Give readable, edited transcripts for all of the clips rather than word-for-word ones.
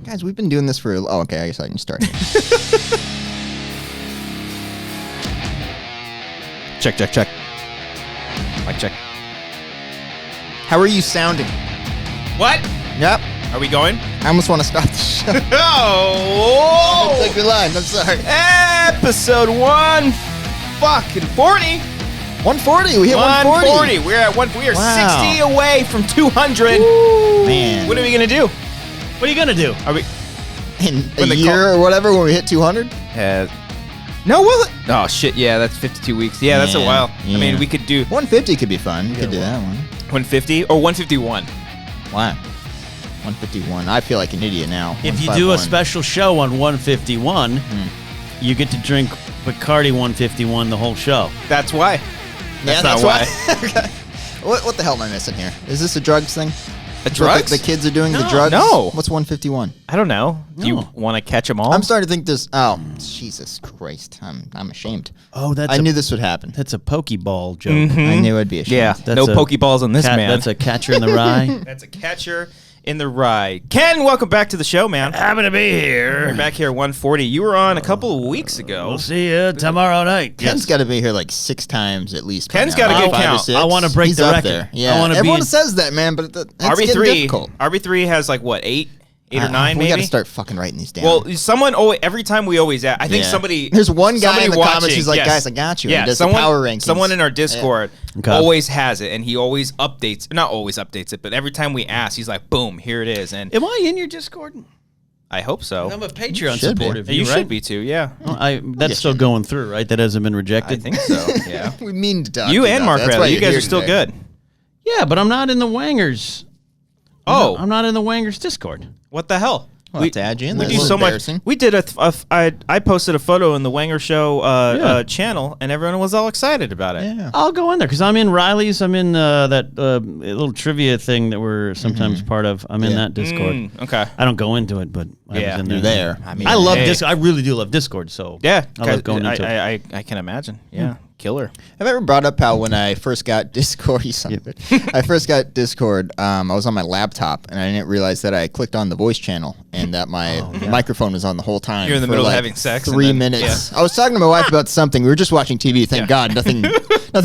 Guys, we've been doing this for... Oh, okay, I guess I can start. Check. Mic check. How are you sounding? What? Yep. Are we going? I almost want to stop the show. Oh! Take your line. I'm sorry. Episode 140. 140. We hit 140. We are Wow. 60 away from 200. Woo. Man. What are we gonna do? What are you gonna do? Are we? In a year or whatever when we hit 200? No, will it? Oh shit! Yeah, that's 52 weeks. Yeah, that's a while. Yeah. I mean, we could do 150 could be fun. We could do that one. 150 or 151. Wow. 151. I feel like an idiot now. If you do a special show on 151, you get to drink Bacardi 151 the whole show. That's why. Yeah, that's why. Okay. What the hell am I missing here? Is this a drugs thing? A drugs? The kids are doing No. the drugs? No. What's 151? I don't know. Do you No. want to catch them all? I'm starting to think this. Oh, Jesus Christ. I'm ashamed. Oh, I knew this would happen. That's a Pokeball joke. I knew I'd be ashamed. Yeah. That's No a Pokeballs on this man. That's a catcher in the rye. That's a catcher in the rye. Ken, welcome back to the show, man. Happy to be here. You're back here at 140. You were on a couple of weeks ago. We'll see you tomorrow night. Ken's got to be here like 6 times at least. Ken's by now. got a good 5 or count. 6. I wanna break He's the up record. there. Yeah. I wanna Everyone be- says that, man, but that's getting difficult. RB3 has like what, 8 or 9 We maybe? got to start fucking writing these down. Well, every time we always ask, I think somebody. There's one guy somebody in the watching, comments who's like, yes. guys, I got you. Yeah, He does someone, the power rankings. someone in our Discord Okay. always has it, and he always updates. Not always updates it, but every time we ask, he's like, boom, here it is. And Am I in your Discord? I hope so. I'm a Patreon should be. supporter of You right? should be too, yeah. That's still going through, right? That hasn't been I rejected. think so, yeah. We mean to talk You to and about Mark that. That's Rather, why you you're guys here are still today. good. Yeah, but I'm not in the Wangers. Oh, I'm not in the Wangers Discord. what the hell? We'll have to add you in We there. do It's so much. embarrassing. We did I posted a photo in the Wanger Show channel, and everyone was all excited about it. Yeah. I'll go in there because I'm in Riley's. I'm in that little trivia thing that we're sometimes part of. I'm in that Discord. Okay. I don't go into it, but I Yeah. was in there. You're there. I mean, I love hey. Discord. I really do love Discord. So Yeah, I love going into it. I can imagine. Yeah, killer. Have I ever brought up how when I first got Discord, you son of a bitch. I first got Discord, I was on my laptop, and I didn't realize that I clicked on the voice channel and that my microphone was on the whole time. You're in the for middle of like having sex and 3 then- minutes. I was talking to my wife about something. We were just watching TV. Thank God, nothing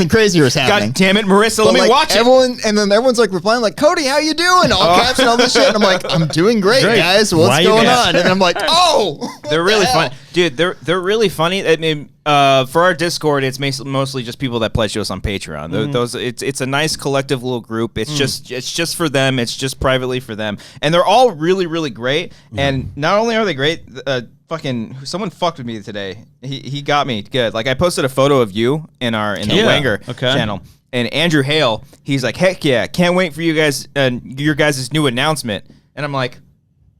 crazy was happening. God damn it, Marissa, let But, me watch it. And then everyone's like replying like, Cody, how you doing? All caps and all this shit. And I'm like, I'm doing great, Great. guys. Why What's you going guys- on? And I'm like, oh, They're what really the hell? funny, dude. They're really funny. I mean, for our Discord, it's mostly just people that pledge to us on Patreon. Those it's a nice collective little group. It's just for them. It's just privately for them, and they're all really really great. And not only are they great, fucking someone fucked with me today. He got me good. Like I posted a photo of you in the Wanger channel. And Andrew Hale, he's like, heck yeah, can't wait for you guys your guys' new announcement. And I'm like,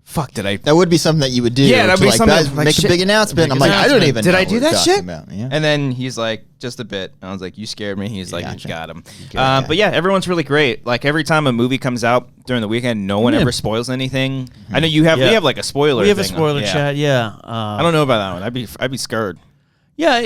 fuck, did I? That would be something that you would do. Yeah, that'd to, be like, something guys, like make shit. a big announcement. Big I'm like, I don't even Did know I do what that we're talking shit? about. Yeah. And then he's like, just a bit. I was like, you scared me. He's like, Gotcha. you got him. Gotcha. But yeah, everyone's really great. Like every time a movie comes out during the weekend, no one ever spoils anything. I know you have. We have like a spoiler. we have a thing. spoiler Yeah. chat. Yeah. I don't know about that one. I'd be scared. Yeah,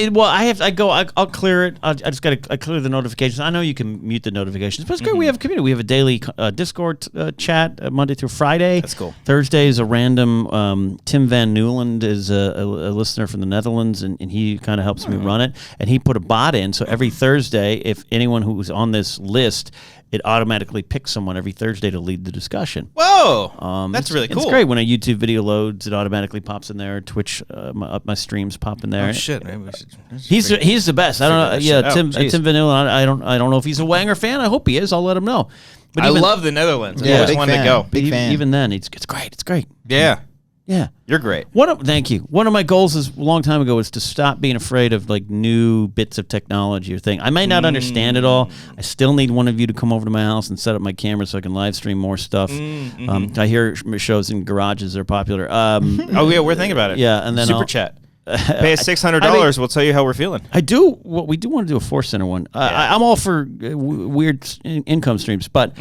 I'll clear it. I just got to clear the notifications. I know you can mute the notifications, but it's great. We have a community. We have a daily Discord chat Monday through Friday. That's cool. Thursday is a random. Tim Van Newland is a listener from the Netherlands, and he kind of helps me run it. And he put a bot in, so every Thursday, if anyone who's on this list, it automatically picks someone every Thursday to lead the discussion. Whoa, that's really cool. It's great when a YouTube video loads; it automatically pops in there. Twitch, my streams pop in there. Oh shit, maybe we should. He's the best. I don't know. that Yeah, shit out. Jeez. Tim Vanilla. I don't know if he's a Wanger fan. I hope he is. I'll let him know. But I even, love the Netherlands. I Yeah, always big wanted to fan. go. Big fan. Even then, it's great. It's great. Yeah, Yeah. you're great. Thank you. One of my goals is a long time ago was to stop being afraid of like new bits of technology or thing. I may not understand it all. I still need one of you to come over to my house and set up my camera so I can live stream more stuff. I hear shows in garages are popular. Oh yeah, we're thinking about it. Yeah, and then super I'll- chat. Pay us $600. We'll tell you how we're feeling. we do want to do a Force Center one. I'm all for weird income streams, but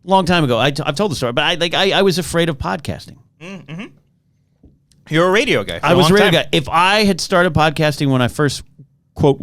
long time ago I've told the story, but I was afraid of podcasting. You're a radio guy. I was a radio guy. If I had started podcasting when I first quote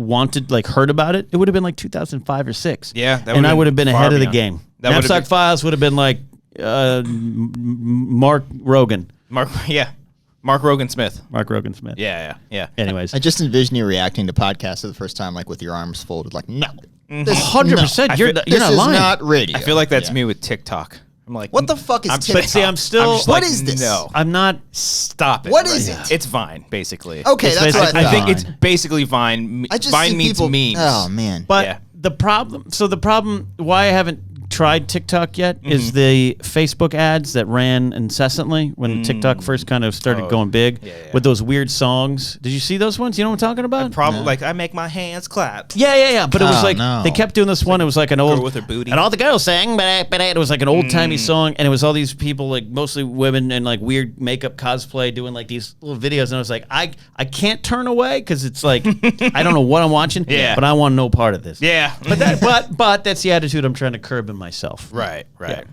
heard about it, it would have been like 2005 or 6. Yeah, that and I would've would have been been ahead far of the beyond. game. That would've Napzok been- Files would have been like Mark Rogan. Mark Rogan Smith. Mark Rogan Smith. Yeah. Anyways, I just envision you reacting to podcasts for the first time, like with your arms folded, like, no. 100%. You're This not is lying. not radio. I feel like that's me with TikTok. I'm like, What the fuck is TikTok? But see, I'm still. just What like, is this? No. I'm not. Stop it. What right is now. it? It's Vine, basically. Okay, It's that's what basically I I thought. think it's basically Vine. I just Vine see meets people, memes. Oh, man. But Yeah. the problem. So the problem. Why I haven't tried TikTok yet is the Facebook ads that ran incessantly when TikTok first kind of started going big with those weird songs. Did you see those ones? You know what I'm talking about? Probably like I make my hands clap. Yeah. But it was Oh, like no. they kept doing this one. It was like an old with her booty. and all the girls sang. It was like an old timey song, and it was all these people, like mostly women and like weird makeup cosplay, doing like these little videos. And I was like, I can't turn away because it's like I don't know what I'm watching. Yeah. but I want no part of this. Yeah. But that's the attitude I'm trying to curb in myself. Right.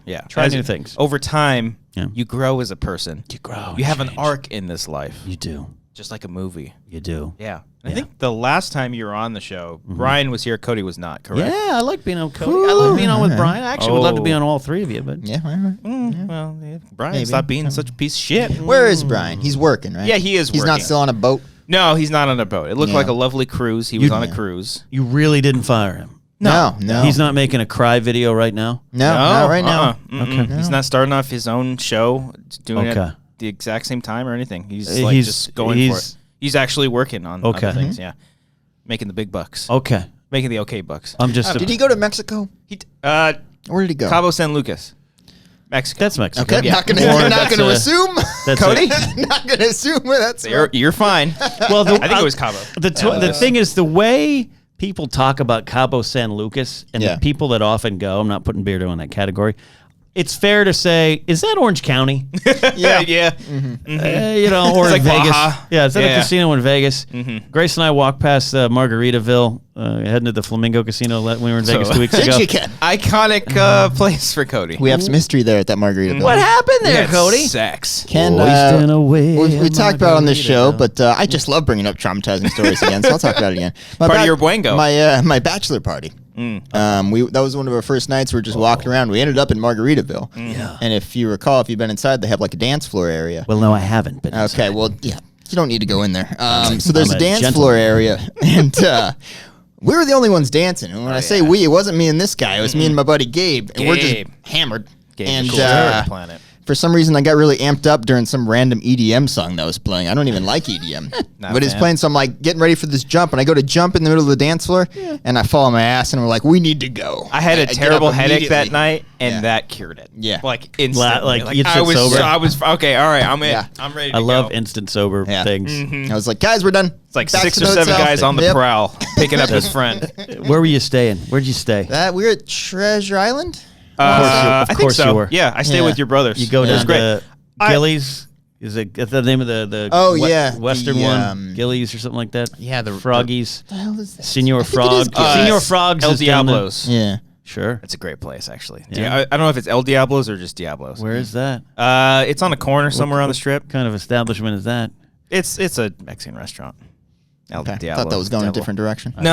Yeah. Try As new things. Over time, Yeah. you grow as a person. You grow. You have an change. arc in this life, You do. just like a movie. You do. Yeah. And I think the last time you were on the show, Brian was here, Cody was not, correct? Yeah, I like being on Cody. I like being on with Brian. I actually would love to be on all three of you, but Yeah, all right. Well, Brian, Maybe. stop being such a piece of shit. Where is Brian? He's working, right? Yeah, he is He's not working. still on a boat? No, he's not on a boat. It looked Yeah. like a lovely cruise. He was on a cruise. you really didn't fire him. No. He's not making a cry video right now. No, not right now. Okay. He's not starting off his own show, doing it Okay. at the exact same time or anything. He's He's- just going for he's- it. He's actually working on Okay. other things, yeah. Making the big bucks. Okay. Making the okay bucks. I'm just. Did he go to Mexico? Where did he go? Cabo San Lucas, Mexico. That's Mexico. Okay, Yeah. not gonna, Or not that's gonna a- assume. That's Cody? Not gonna assume where that's from. You're fine. Well, I think it was Cabo. The thing is, the way people talk about Cabo San Lucas and Yeah. the people that often go, I'm not putting Beardo in that category. It's fair to say, is that Orange County? Yeah. You know, or It's like Vegas. Baja. Yeah, is that a Yeah. casino in Vegas? Grace and I walked past Margaritaville, heading to the Flamingo Casino when we were in Vegas 2 weeks ago. Iconic place for Cody. We have some history there at that Margaritaville. What happened there, Yeah, Cody? Sex. Ken, Wasting away we talked about it on this show, Margaritaville. but I just love bringing up traumatizing stories again, so I'll talk about it again. Part of your Buengo. My bachelor party. That was one of our first nights. We were just walking around. We ended up in Margaritaville. Yeah. And if you recall, if you've been inside, they have like a dance floor area. Well, no, I haven't been. Okay, well, yeah, you don't need to go in there. So there's I'm a a dance gentleman. floor area, and we were the only ones dancing. And when I say we, it wasn't me and this guy. It was me and my buddy Gabe, and we're just Gabe. hammered. Gabe, and cool terror planet. for some reason, I got really amped up during some random EDM song that was playing. I don't even like EDM, Not but a it's fan. playing. So I'm like getting ready for this jump, and I go to jump in the middle of the dance floor, and I fall on my ass, and we're like, we need to go. I had a get terrible up headache that immediately. night, and Yeah. that cured it. Yeah. like instantly. Like, you'd I sit was, sober? I was okay. All right, I'm in. Yeah. I'm ready. To I love go. instant sober Yeah. things. I was like, guys, we're done. It's like Back 6 to or the 7 hotel. guys on the Yep. prowl picking up his friend. Where were you staying? Where'd you stay? We were at Treasure Island. I think course so. you were. Yeah, I stayed Yeah. with your brothers. You go It was down great. to Gillies. Is it the name of the Oh, yeah, Western the, one? Gillies or something like that? Yeah, the Froggies. the hell is that? Senor I think it is Frog. Gillies. Senor Frogs El is down there. Diablos. Yeah. Sure. It's a great place, actually. Yeah. I don't know if it's El Diablos or just Diablos. Where is that? It's on a corner somewhere on the strip. What kind of establishment is that? It's a Mexican restaurant. El Okay. Diablo. Thought that was going a Devil. different direction. No,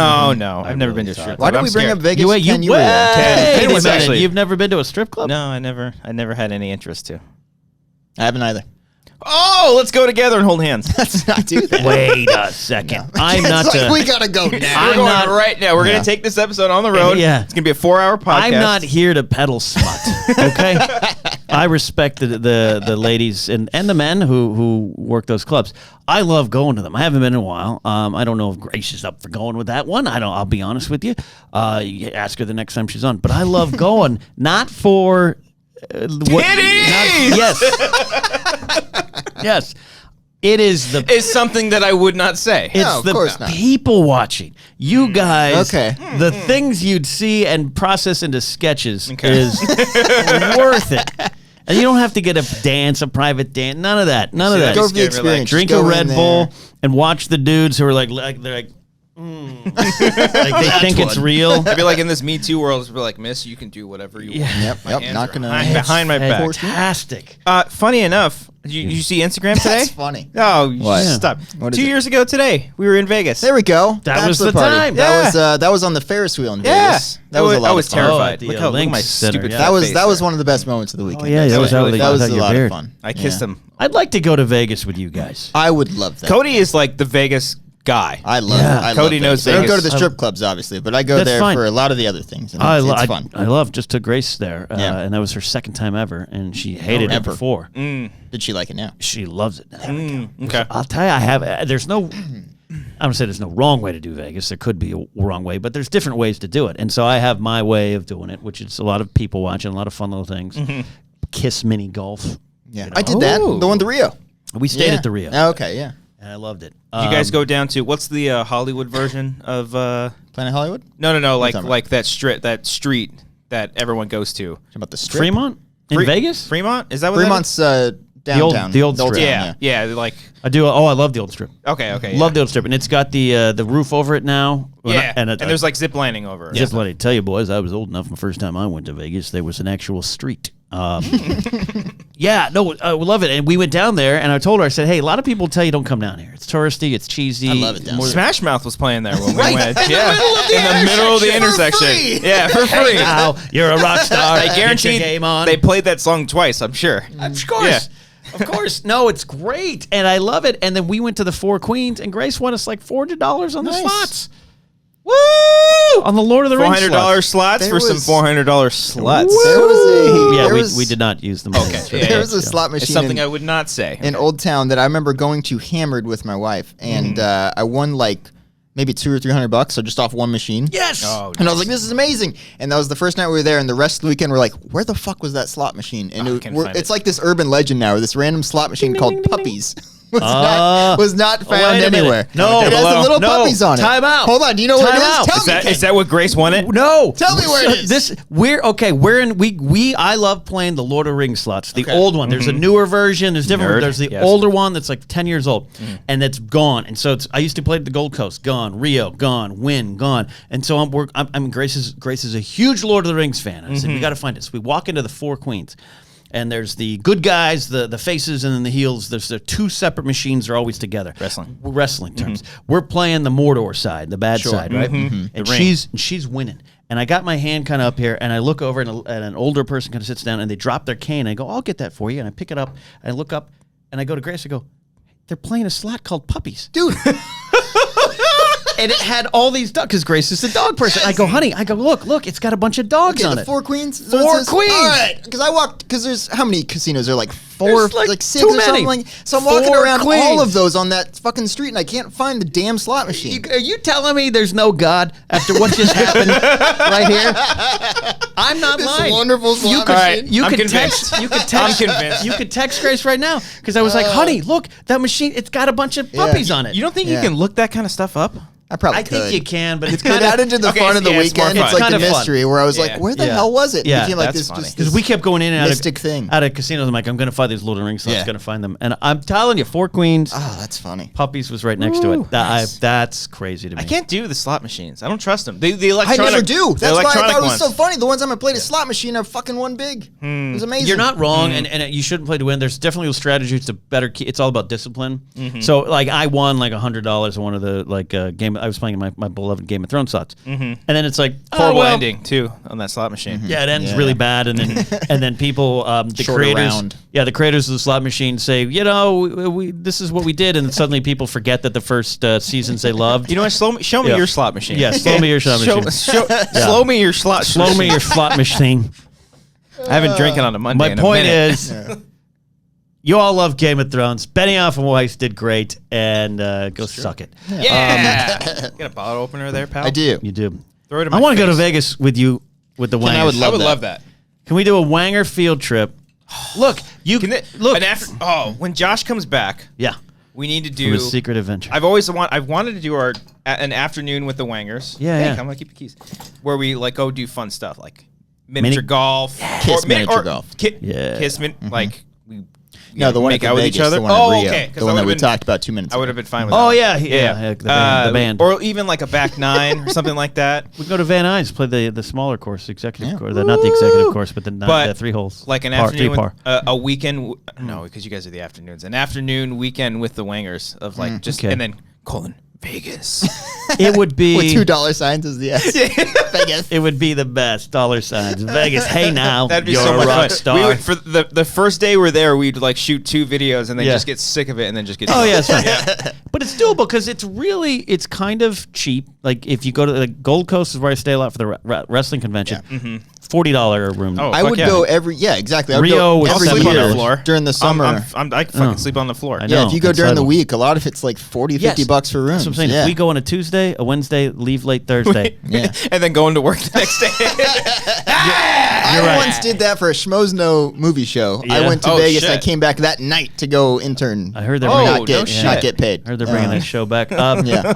I've never really been to a thought- strip Why club. did we I'm bring scared. up Vegas? You Ken, wait were there. Ken a was minute. actually- You've never been to a strip club? No, I never had any interest to. I haven't either. Oh, let's go together and hold hands. Let's not do that. Wait a second. I'm It's not. like, we gotta go now. We're I'm going not- right now. We're Yeah. gonna take this episode on the road. Yeah. It's gonna be a 4-hour podcast. I'm not here to peddle smut. Okay, I respect the ladies and the men who work those clubs. I love going to them. I haven't been in a while. I don't know if Grace is up for going with that one. I'll be honest with you. You ask her the next time she's on. But I love going, not for Titties! Yes. It is the Is something that I would not say. It's No, of the course not. people watching. You guys, Okay. the things you'd see and process into sketches Okay. is worth it. And you don't have to get a private dance, none of that. None of that. Go for the Just experience. Drink Just a go Red in Bull there. and watch the dudes who are like they're like, like they think it's one. real. I feel like in this Me Too world, it's like, Miss, you can do whatever you want. Yep. My Yep. hands Not are gonna. behind my back. Fantastic. Funny enough, Did you see Instagram today? That's funny. Oh, What? stop. What is 2 it? years ago today, we were in Vegas. There we go. That was Bachelor the party. time. That was on the Ferris wheel in Yeah. Vegas. That was a lot I was of fun. terrified. at the, look at my Lynx Center, stupid yeah. fat face That was there. one of the best moments of the weekend. yeah, that was how they that was got a your lot beard. of fun. I kissed him. I'd like to go to Vegas with you guys. I would love that. Cody is like the Vegas guy. I love Yeah. it. I Cody love knows Vegas. I don't go to Vegas. the strip clubs, obviously, but I go That's there fine. for a lot of the other things. And I it's fun. love just took Grace there, Yeah. and that was her second time ever, and she hated it ever. before. Did she like it now? She loves it. There we go. Okay. I'll tell you, I have. There's no. I don't say there's no wrong way to do Vegas. There could be a wrong way, but there's different ways to do it. And so I have my way of doing it, which is a lot of people watching, a lot of fun little things. Kiss mini golf. Yeah, You know? I did that. The one to Rio. We stayed at the Rio, Oh, okay, yeah. and I loved it. Did you guys go down to what's the Hollywood version of? Planet Hollywood? No, like talking like that street that everyone goes to. Talking about the strip? Fremont in Vegas? Fremont? Is that what Fremont's downtown. the old Downtown, strip. Yeah, like I do. Oh, I love the old strip. okay. Love the old strip, and it's got the roof over it now. Yeah, and and there's like zip lining over. Just let me tell you, boys, I was old enough the first time I went to Vegas. There was an actual street. Yeah, no, I love it. And we went down there, and I told her, I said, hey, a lot of people tell you don't come down here. It's touristy, it's cheesy. I love it down there. Smash Mouth was playing there when we Right went. in the Yeah, middle of the in the middle of the intersection. intersection. For free. Yeah, for free. Now, you're a rock star. I Get your guarantee game on. they played that song twice. I'm sure. Of course. Of course. No, it's great. And I love it. And then we went to the Four Queens, and Grace won us like $400 on the Nice. slots. Woo! On the Lord of the Rings $400 slots There for some was- $400 sluts. There was a Yeah, there we was, did not use them. Okay. Yeah, there was a yeah. slot It's machine something I would not say. in Old Town that I remember going to hammered with my wife, and I won like maybe $200 or $300, so just off one machine. Yes. Oh, And I was like, "This is amazing!" And that was the first night we were there. And the rest of the weekend, we're like, "Where the fuck was that slot machine?" And I can't find it's it. like this urban legend now, or this random slot machine called ding, ding, Puppies was not found wait a minute. anywhere. No. it has the little No. puppies on it. Time out. Hold on, do you know what it Time is? out. Tell Is me. that, Ken. is that what Grace won it? No. Tell me where it is. We're in I love playing the Lord of the Rings slots, the Okay. old one. There's a newer version, there's different Nerd. there's the Yes. older one that's like 10 years old and that's gone. And so I used to play at the Gold Coast, gone, Rio, gone, Wynn, gone. And so Grace is a huge Lord of the Rings fan. I said, we got to find it. So we walk into the Four Queens. And there's the good guys, the faces, and then the heels. There's the two separate machines. They're always together. Wrestling terms. We're playing the Mordor side, the bad side, right? And she's winning. And I got my hand kind of up here, and I look over, and an older person kind of sits down, and they drop their cane. And I go, I'll get that for you. And I pick it up, and I look up, and I go to Grace. I go, they're playing a slot called Puppies. Dude. And it had all these dogs, because Grace is the dog person. I go, honey, look, it's got a bunch of dogs on the it. Four Queens? Four Queens. All right, because I walked, because there's, how many casinos? There are like four, There's like six too or something. many. So I'm walking Four around Queens. all of those on that fucking street, and I can't find the damn slot machine. Are you telling me there's no God after what just happened right here? I'm not This lying. wonderful slot You could, machine. you I'm could convinced. text. You could text. I'm convinced. You could text Grace right now because I was like, honey, look, that machine. It's got a bunch of puppies on it. You don't think Yeah. you can look that kind of stuff up? I probably I could. think you can, but it's It kind of added to the Okay, fun of the it's more weekend. fun. It's like Kinda the fun. mystery where I was like, Yeah. where the Yeah. hell was it? Yeah. It became like That's this funny. just because we kept going in and out mystic thing. out of casinos. I'm like, I'm going to find these Lord of the Rings slots. Yeah. Going to find them, and I'm telling you, Four Queens, Oh, that's funny. Puppies was right next to it. nice. That's crazy to me. I can't do the slot machines. I don't trust them. The I electronic. never do. the That's why I electronic thought it was ones. so funny. The ones I played a slot machine are fucking one big. It was amazing. You're not wrong, and you shouldn't play to win. There's definitely strategies to better. It's all about discipline. So, like, I won like $100 on one of the game. I was playing my beloved Game of Thrones slots, and then it's like Horrible well, ending too on that slot machine. Yeah, it ends Yeah. really bad, and then people, the Shorter creators, round. the creators of the slot machine say, we this is what we did, and then suddenly people forget that the first seasons they loved. You know what? Show me Yeah. your slot machine. Yeah, slow me your slot machine. Slow me your slot. Slow me your slot machine. I haven't drinking on a Monday. My in a point minute. is, you all love Game of Thrones. Benioff and Weiss did great, and go suck it. Yeah. Got a bottle opener there, pal. I do. You do. Throw it in I my want to go to face. Vegas with you with the Wangers. I would I would that. love that. Can we do a Wanger field trip? Look, you Can it, look. and after, when Josh comes back, Yeah, we need to from do a secret adventure. I've wanted to do an afternoon with the Wangers. Yeah, hey, yeah. come on, keep your keys. Where we like go do fun stuff like miniature golf, Kiss miniature golf. Yeah. Kiss like we No, the one make at out with Vegas, each other. the one at Rio, okay. the one that we talked about 2 minutes I ago. would have been fine with. Oh that. yeah, the band. Or even like a back nine or something like that. We go to Van Nuys, play the smaller course, executive course, not the executive course, but the 3 holes, like an afternoon, a weekend. No, because you guys are the afternoons. An afternoon weekend with the Wangers of like just and then Vegas. It would be with $2 signs as the S. Vegas. It would be the best dollar signs. Vegas. Hey now, that'd be you're so a much rock fun. star. We would, for the first day we're there, we'd like shoot 2 videos and then just get sick of it and then just get. Oh yeah, it's fine. But it's doable because it's kind of cheap. Like if you go to the Gold Coast is where I stay a lot for the wrestling convention. Yeah. $40 room. Oh, I would go every exactly. I would Rio go was every sleep on year the floor during the summer. I fucking sleep on the floor. I know. Yeah, if you go during the Incredible. week, a lot of it's like $40-$50 for rooms. That's what I'm saying. Yeah. If we go on a Tuesday, a Wednesday, leave late Thursday. Yeah. And then going to work the next day. I once did that for a Schmozno movie show. Yeah. I went to Vegas. shit. I came back that night to go intern. I heard they're not bringing, get paid. I heard they're bringing that show back. Yeah.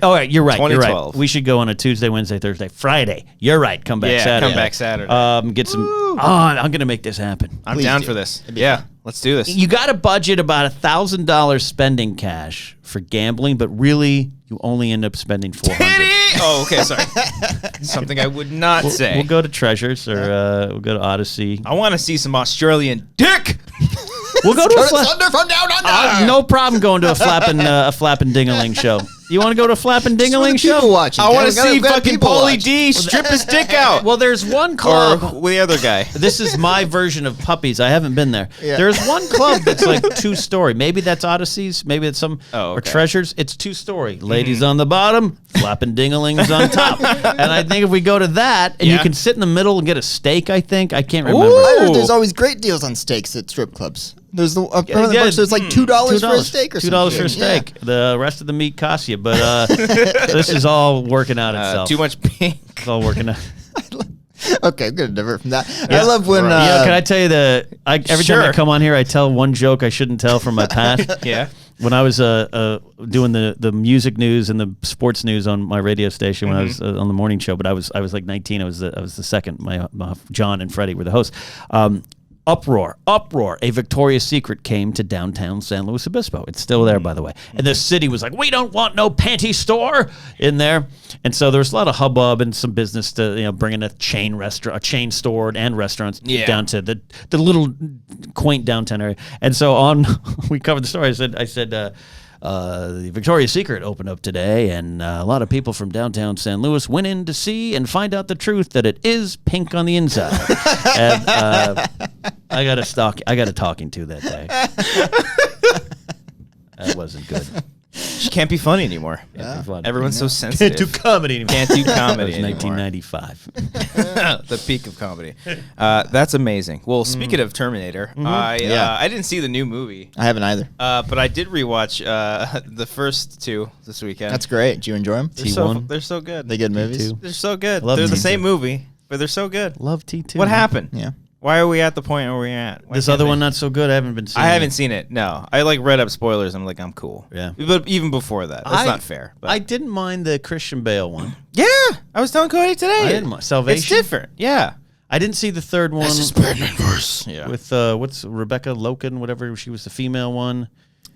All right, you're right. You're right. 2012. We should go on a Tuesday, Wednesday, Thursday, Friday. You're right. Come back Saturday. come back Saturday. Get some. Oh, I'm gonna make this happen. I'm Please down do. for this. Yeah, let's do this. You got to budget about $1,000 spending cash for gambling, but really you only end up spending $400. Oh, okay, sorry. Something I would not say. We'll go to Treasures or we'll go to Odyssey. I want to see some Australian dick. We'll go to Go a to Thunder from Down Under. no problem going to a flapping ding-a-ling show. You want to go to a flapping ding-a-ling People show? watching. I want to Gotta- see gotta fucking people Paulie watch. D strip his dick out. Well, there's one Or club. the other guy. This is my version of puppies. I haven't been there. Yeah. There's one club that's like 2-story. Maybe that's Odysseys. Maybe it's some or okay. Treasures. It's 2-story. Ladies on the bottom, flapping dingalings on top. And I think if we go to that, and you can sit in the middle and get a steak. I think I can't remember. I heard there's always great deals on steaks at strip clubs. There's the there's like $2 for a steak or something. $2 for a steak. The rest of the meat costs you, but this is all working out itself. Too much pink. It's all working out. Okay, I'm gonna divert from that. I love when. Can I tell you every time Sure. I come on here, I tell one joke I shouldn't tell from my past. Yeah. When I was doing the music news and the sports news on my radio station when I was on the morning show, but I was like 19. I was the second. My John and Freddie were the hosts. Uproar. A Victoria's Secret came to downtown San Luis Obispo. It's still there, by the way. And the city was like, we don't want no panty store in there. And so there was a lot of hubbub and some business to, bringing a chain store and restaurants down to the little quaint downtown area. And so we covered the story. I said, the Victoria's Secret opened up today, and a lot of people from downtown San Luis went in to see and find out the truth that it is pink on the inside. And I got a talking to that day. That wasn't good. She can't be funny anymore. Everyone's so sensitive. Can't do comedy anymore. Can't do comedy That was anymore. 1995. The peak of comedy. That's amazing. Well, speaking of Terminator, I didn't see the new movie, I haven't either. but I did rewatch the first 2 this weekend. That's great. Do you enjoy them? They're so good. They good movies. T2. They're so good. Love They're the T2. same movie, but they're so good. Love T2. What happened? Yeah. Why are we at the point where we're at? Why This can't other they- one not so good. I haven't been seeing. I haven't seen it. No, I read up spoilers. I'm like, I'm cool. Yeah. But even before that, that's not fair. But I didn't mind the Christian Bale one. yeah, I was telling Cody today. I didn't mind. Salvation. It's different. Yeah. I didn't see the third one Batman verse. Yeah. with what's Rebecca Loken, whatever she was, the female one.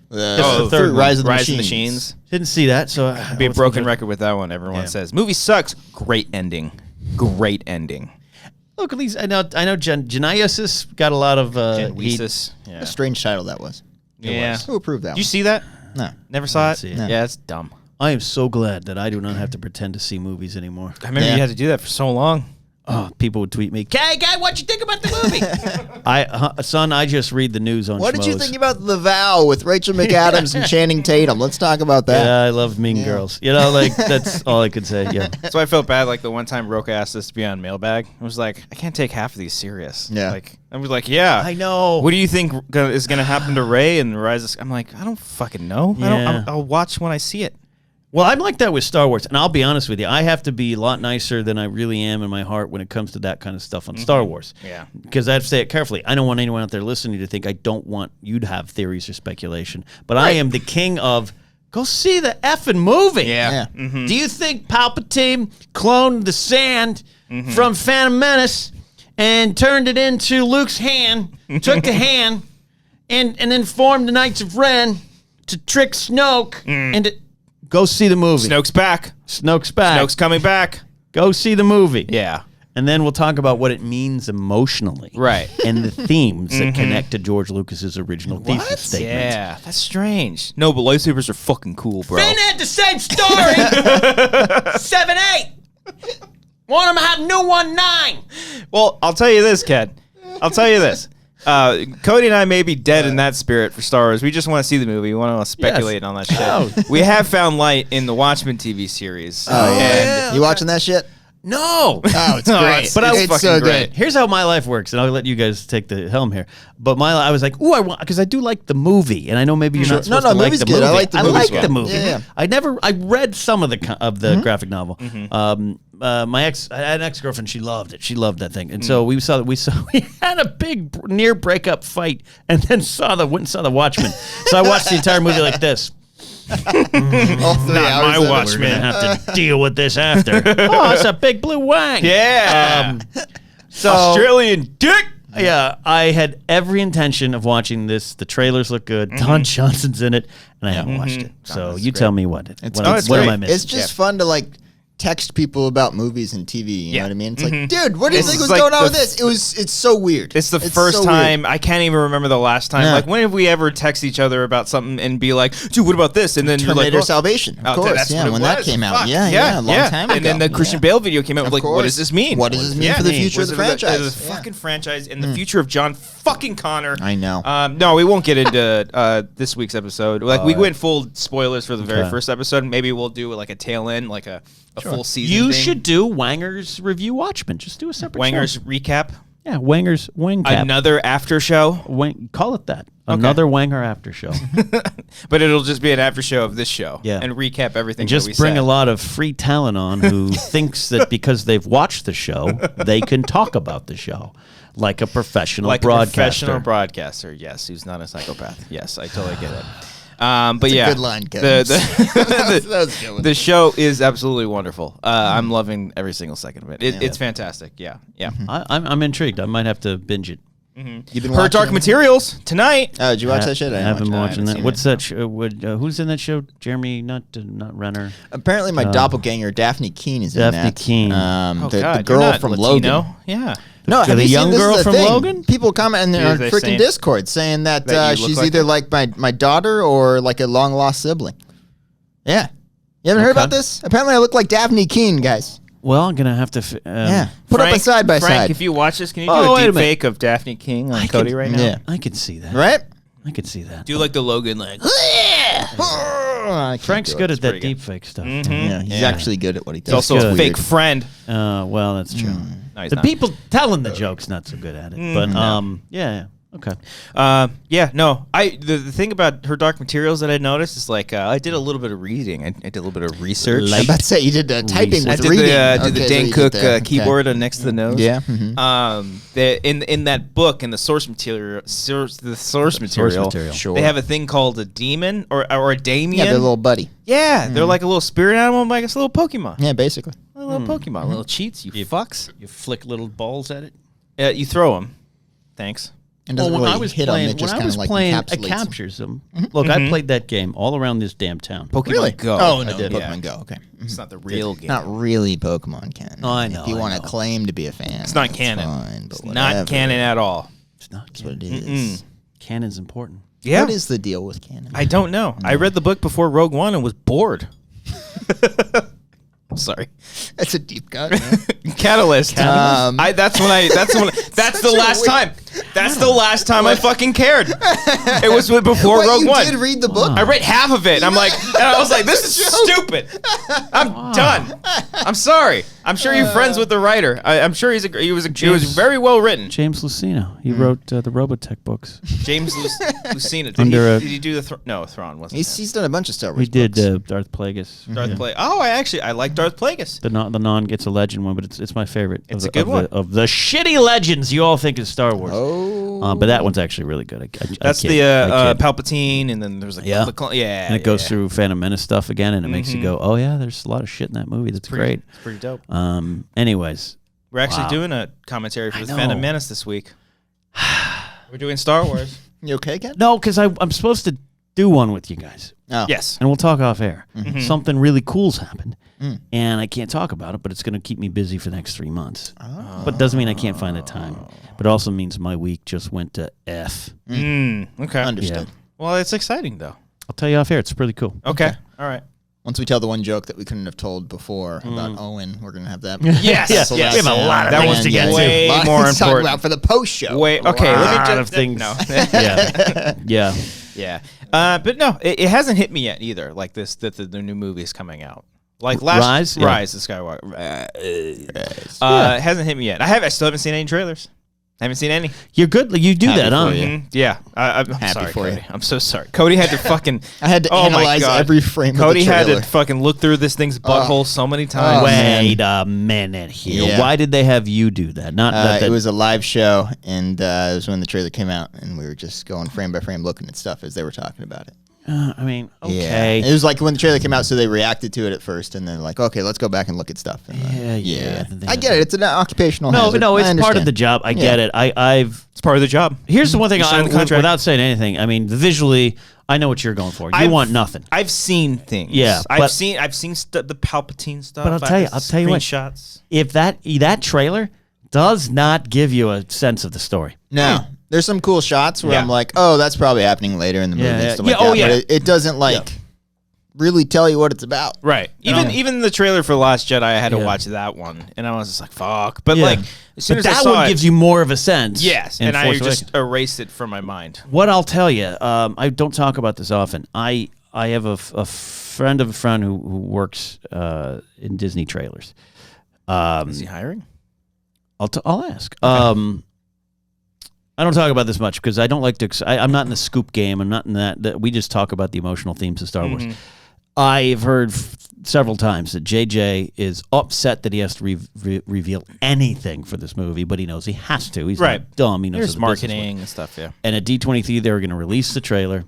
The third one. Rise of the Rise of the Machines. Machines. Didn't see that, so I Be a wasn't broken good. record with that one. Everyone Yeah. says movie sucks. Great ending. Great ending. Look, at least I know Genesis got a lot of heat. Weesis. Yeah. A strange title that was. Yeah. Who approved that Did you one? see that? No. Never saw it. see it. No. Yeah, it's dumb. I am so glad that I do not have to pretend to see movies anymore. I remember Yeah. you had to do that for so long. Oh, people would tweet me, "Hey, guy, what you think about the movie?" Son, I just read the news on. What did you Schmoes. think about The Vow with Rachel McAdams and Channing Tatum? Let's talk about that. Yeah, I love Mean Girls. That's all I could say. Yeah. That's why I felt bad. Like the one time Roka asked us to be on Mailbag, I was like, I can't take half of these serious. Yeah. Like I was like, yeah, I know. What do you think is going to happen to Ray and Rise of? I'm like, I don't fucking know. Yeah. I'll watch when I see it. Well, I'm like that with Star Wars, and I'll be honest with you. I have to be a lot nicer than I really am in my heart when it comes to that kind of stuff on Star Wars. Yeah. Because I have to say it carefully. I don't want anyone out there listening to think I don't want you to have theories or speculation. But I am the king of, go see the effing movie. Yeah. Do you think Palpatine cloned the sand from Phantom Menace and turned it into Luke's hand, took the hand, and then formed the Knights of Ren to trick Snoke into... Go see the movie. Snoke's back. Snoke's back. Snoke's coming back. Go see the movie. Yeah. And then we'll talk about what it means emotionally. Right. And the themes that connect to George Lucas's original thesis statement. Yeah, that's strange. No, but lightsabers are fucking cool, bro. Finn had the same story. 7-8. One of them had new 1-9. Well, I'll tell you this, Ken. I'll tell you this. Cody and I may be dead in that spirit for Star Wars. We just want to see the movie. We want to speculate on that shit. Oh. We have found light in the Watchmen TV series. Oh, yeah. You watching that shit? No. Oh, it's great. But it's so good. Here's how my life works, and I'll let you guys take the helm here. But I was like, ooh, I want, because I do like the movie, and I know maybe you're not supposed to like the movie. I like the movie. I like the movie. Yeah. I read some of the graphic novel. I had an ex-girlfriend. She loved it. She loved that thing, and so we had a big near breakup fight, and then went and saw the Watchmen. So I watched the entire movie like this. All 3 hours. my We're Watchmen. gonna have to deal with this after. Oh, it's a big blue wang. Yeah. So Australian dick. yeah, I had every intention of watching this. The trailers look good. Don Johnson's in it, and I haven't watched it. So you tell me what it's what am great. I missing? It's just fun to like text people about movies and TV. You know what I mean? It's like, dude, what do you It's think was like going on the with this? It's so weird. It's the first so time. weird. I can't even remember the last time. Yeah. Like, when have we ever text each other about something and be like, dude, what about this? And then Terminator you're like, Salvation, of course. that's Yeah, what it when that was. came out. Fuck. Yeah, a long time ago. And then the Christian Bale video came out. Of Like, what course. does this mean? What does this mean for the future of the franchise? The fucking franchise and the future of John fucking Connor. I know. No, we won't get into this week's episode. Like, we went full spoilers for the very first episode. Maybe we'll do like a tail end, like a full season. You thing. should do Wanger's review Watchmen. Just do a separate Wanger's show. recap. Yeah, Wanger's wing cap. Another after show. Call it that. Another Wanger after show. But it'll just be an after show of this show. Yeah. And recap everything. And just that we bring said. a lot of free talent on who thinks that because they've watched the show, they can talk about the show like a professional broadcaster. A professional broadcaster, yes, who's not a psychopath. Yes, I totally get it. But yeah, good line, Kevin. That was a good one. The show is absolutely wonderful. I'm loving every single second of it. It's fantastic. Yeah. I'm intrigued. I might have to binge it. You've been Her Dark Materials tonight. Oh, did you watch that shit? I haven't been watching that. seen What's it. that show? Who's in that show? Jeremy, not Renner. Apparently, my doppelganger Daphne Keane is in Daphne that. Keane. The girl from Latino? Logan. Yeah. No, have the you young seen, this girl is the from thing. Logan? People comment in Yeah, our they freaking saying Discord saying that, that you look she's like either like my daughter or like a long lost sibling. Yeah, you haven't heard about this? Apparently, I look like Daphne Keane, guys. Well, I'm gonna have to. Yeah, put up a side by Frank, side. if you watch this, can you do Oh, wait a a deep minute. fake of Daphne King on Cody right now? Yeah, I can see that. right. I can see that. Do like the Logan, like. I can't Frank's do good it. at that pretty good. deep fake stuff. Yeah, he's actually good at what he does. He's also a good. fake friend. Well, that's true. No, he's The not. people telling the jokes not so good at it, but yeah. Okay. The thing about Her Dark Materials that I noticed is like I did a little bit of reading. I did a little bit of research. I'm about to say you did typing I with did reading. did the Okay, Dan so you Cook did that. keyboard next to the nose. Yeah. In that book, in the source material, Sure. they have a thing called a demon or a Damien. Yeah, their little buddy. Yeah, they're like a little spirit animal, like it's a little Pokemon. Yeah, basically. A little Pokemon, little cheats. You fucks. You flick little balls at it. You throw them. Thanks. And doesn't when really I was hit playing, them, it just when I kind was of like playing, it encapsulates them. captures them. Look, I played that game all around this damn town. Pokemon Really? Go. Oh, no, I did, Pokemon yeah. Go. Okay. It's not the real game. Not really Pokemon canon. Oh, I know, If you I want to know. claim to be a fan, It's not that's canon. Fine, but It's whatever. not canon at all. It's not That's what canon. it is. Canon's important. Yeah. What is the deal with canon? I don't know. I read the book before Rogue One and was bored. Sorry. That's a deep cut. Man. Catalyst. That's the last time. That's the last time I fucking cared. It was before Wait, Rogue you One. did read the book? I read half of it. And I was like, this is stupid. I'm done. I'm sorry. I'm sure you're friends with the writer. I'm sure he was very well written. James Luceno. He wrote the Robotech books. James Lucena. Under Did he do the Thrawn? Wasn't it? He's done a bunch of Star Wars We did books. Darth Plagueis. Darth Plagueis. Oh, I like Darth Plagueis. The non gets a legend one, but it's my favorite. It's a good one. Of the shitty legends you all think is Star Wars. Oh. But that one's actually really good. That's I kid. the Palpatine, and then there's like Yeah. yeah, And it goes through Phantom Menace stuff again, and it makes you go, oh yeah, there's a lot of shit in that movie. That's great. It's pretty dope. Anyways, We're actually doing a commentary for the know. Phantom Menace this week. We're doing Star Wars. You okay, Ken? No, because I'm supposed to do one with you guys. Oh. Yes. And we'll talk off air. Mm-hmm. Something really cool's happened. And I can't talk about it, but it's going to keep me busy for the next 3 months. Oh. But doesn't mean I can't find the time. But it also means my week just went to F. Okay. Understood. Yeah. Well, it's exciting, though. I'll tell you off air. It's pretty cool. Okay. All right. Once we tell the one joke that we couldn't have told before about Owen, we're going to have that. Yes. Yes. So We that's, have a lot of that things was to get to. way Lot more to talk important. about for the post show. Wait. Okay. A Let lot me of just things. No. Yeah. Yeah. But no, it hasn't hit me yet either. Like this, that the new movie is coming out. Like last Rise? the Skywalker. It hasn't hit me yet. I still haven't seen any trailers. I haven't seen any. You're good. You do Happy that, huh? for you. Yeah. I'm Happy sorry, for you. Cody. I'm so sorry. Cody had to fucking. I had to oh my analyze God. every frame Cody of the had trailer. to fucking look through this thing's butthole so many times. Wait a minute here. Yeah. Why did they have you do that? Not that It was a live show, and it was when the trailer came out, and we were just going frame by frame looking at stuff as they were talking about it. I mean, okay. Yeah. It was like when the trailer came out, so they reacted to it at first, and then like, okay, let's go back and look at stuff. And, Yeah. I get it. It's an occupational hazard. No, it's I part of understand. the job. I get it. I've. It's part of the job. Here's the one thing You signed the contract. without saying anything. I mean, visually, I know what you're going for. You want nothing. I've seen things. Yeah, I've but- seen the Palpatine stuff. But I'll tell you what. Screenshots. If that trailer does not give you a sense of the story. No. There's some cool shots where Yeah. I'm like, oh, that's probably happening later in the movie Yeah, and yeah. stuff Yeah, like that. oh, yeah. But it doesn't like really tell you what it's about. Right. Even the trailer for Last Jedi, I had to watch that one, and I was just like, "Fuck!" But Yeah. like, as soon But as I that saw one it, gives you more of a sense. yes, in and I Force just Awakens. erased it from my mind. What I'll tell you, I don't talk about this often. I have a friend of a friend who works in Disney trailers. Is he hiring? I'll ask. I don't talk about this much because I don't like to. I'm not in the scoop game. I'm not in that. We just talk about the emotional themes of Star Wars. I've heard several times that JJ is upset that he has to reveal anything for this movie, but he knows he has to. He's not dumb. He knows There's how the business marketing works. and stuff. Yeah. And at D23, they were going to release the trailer,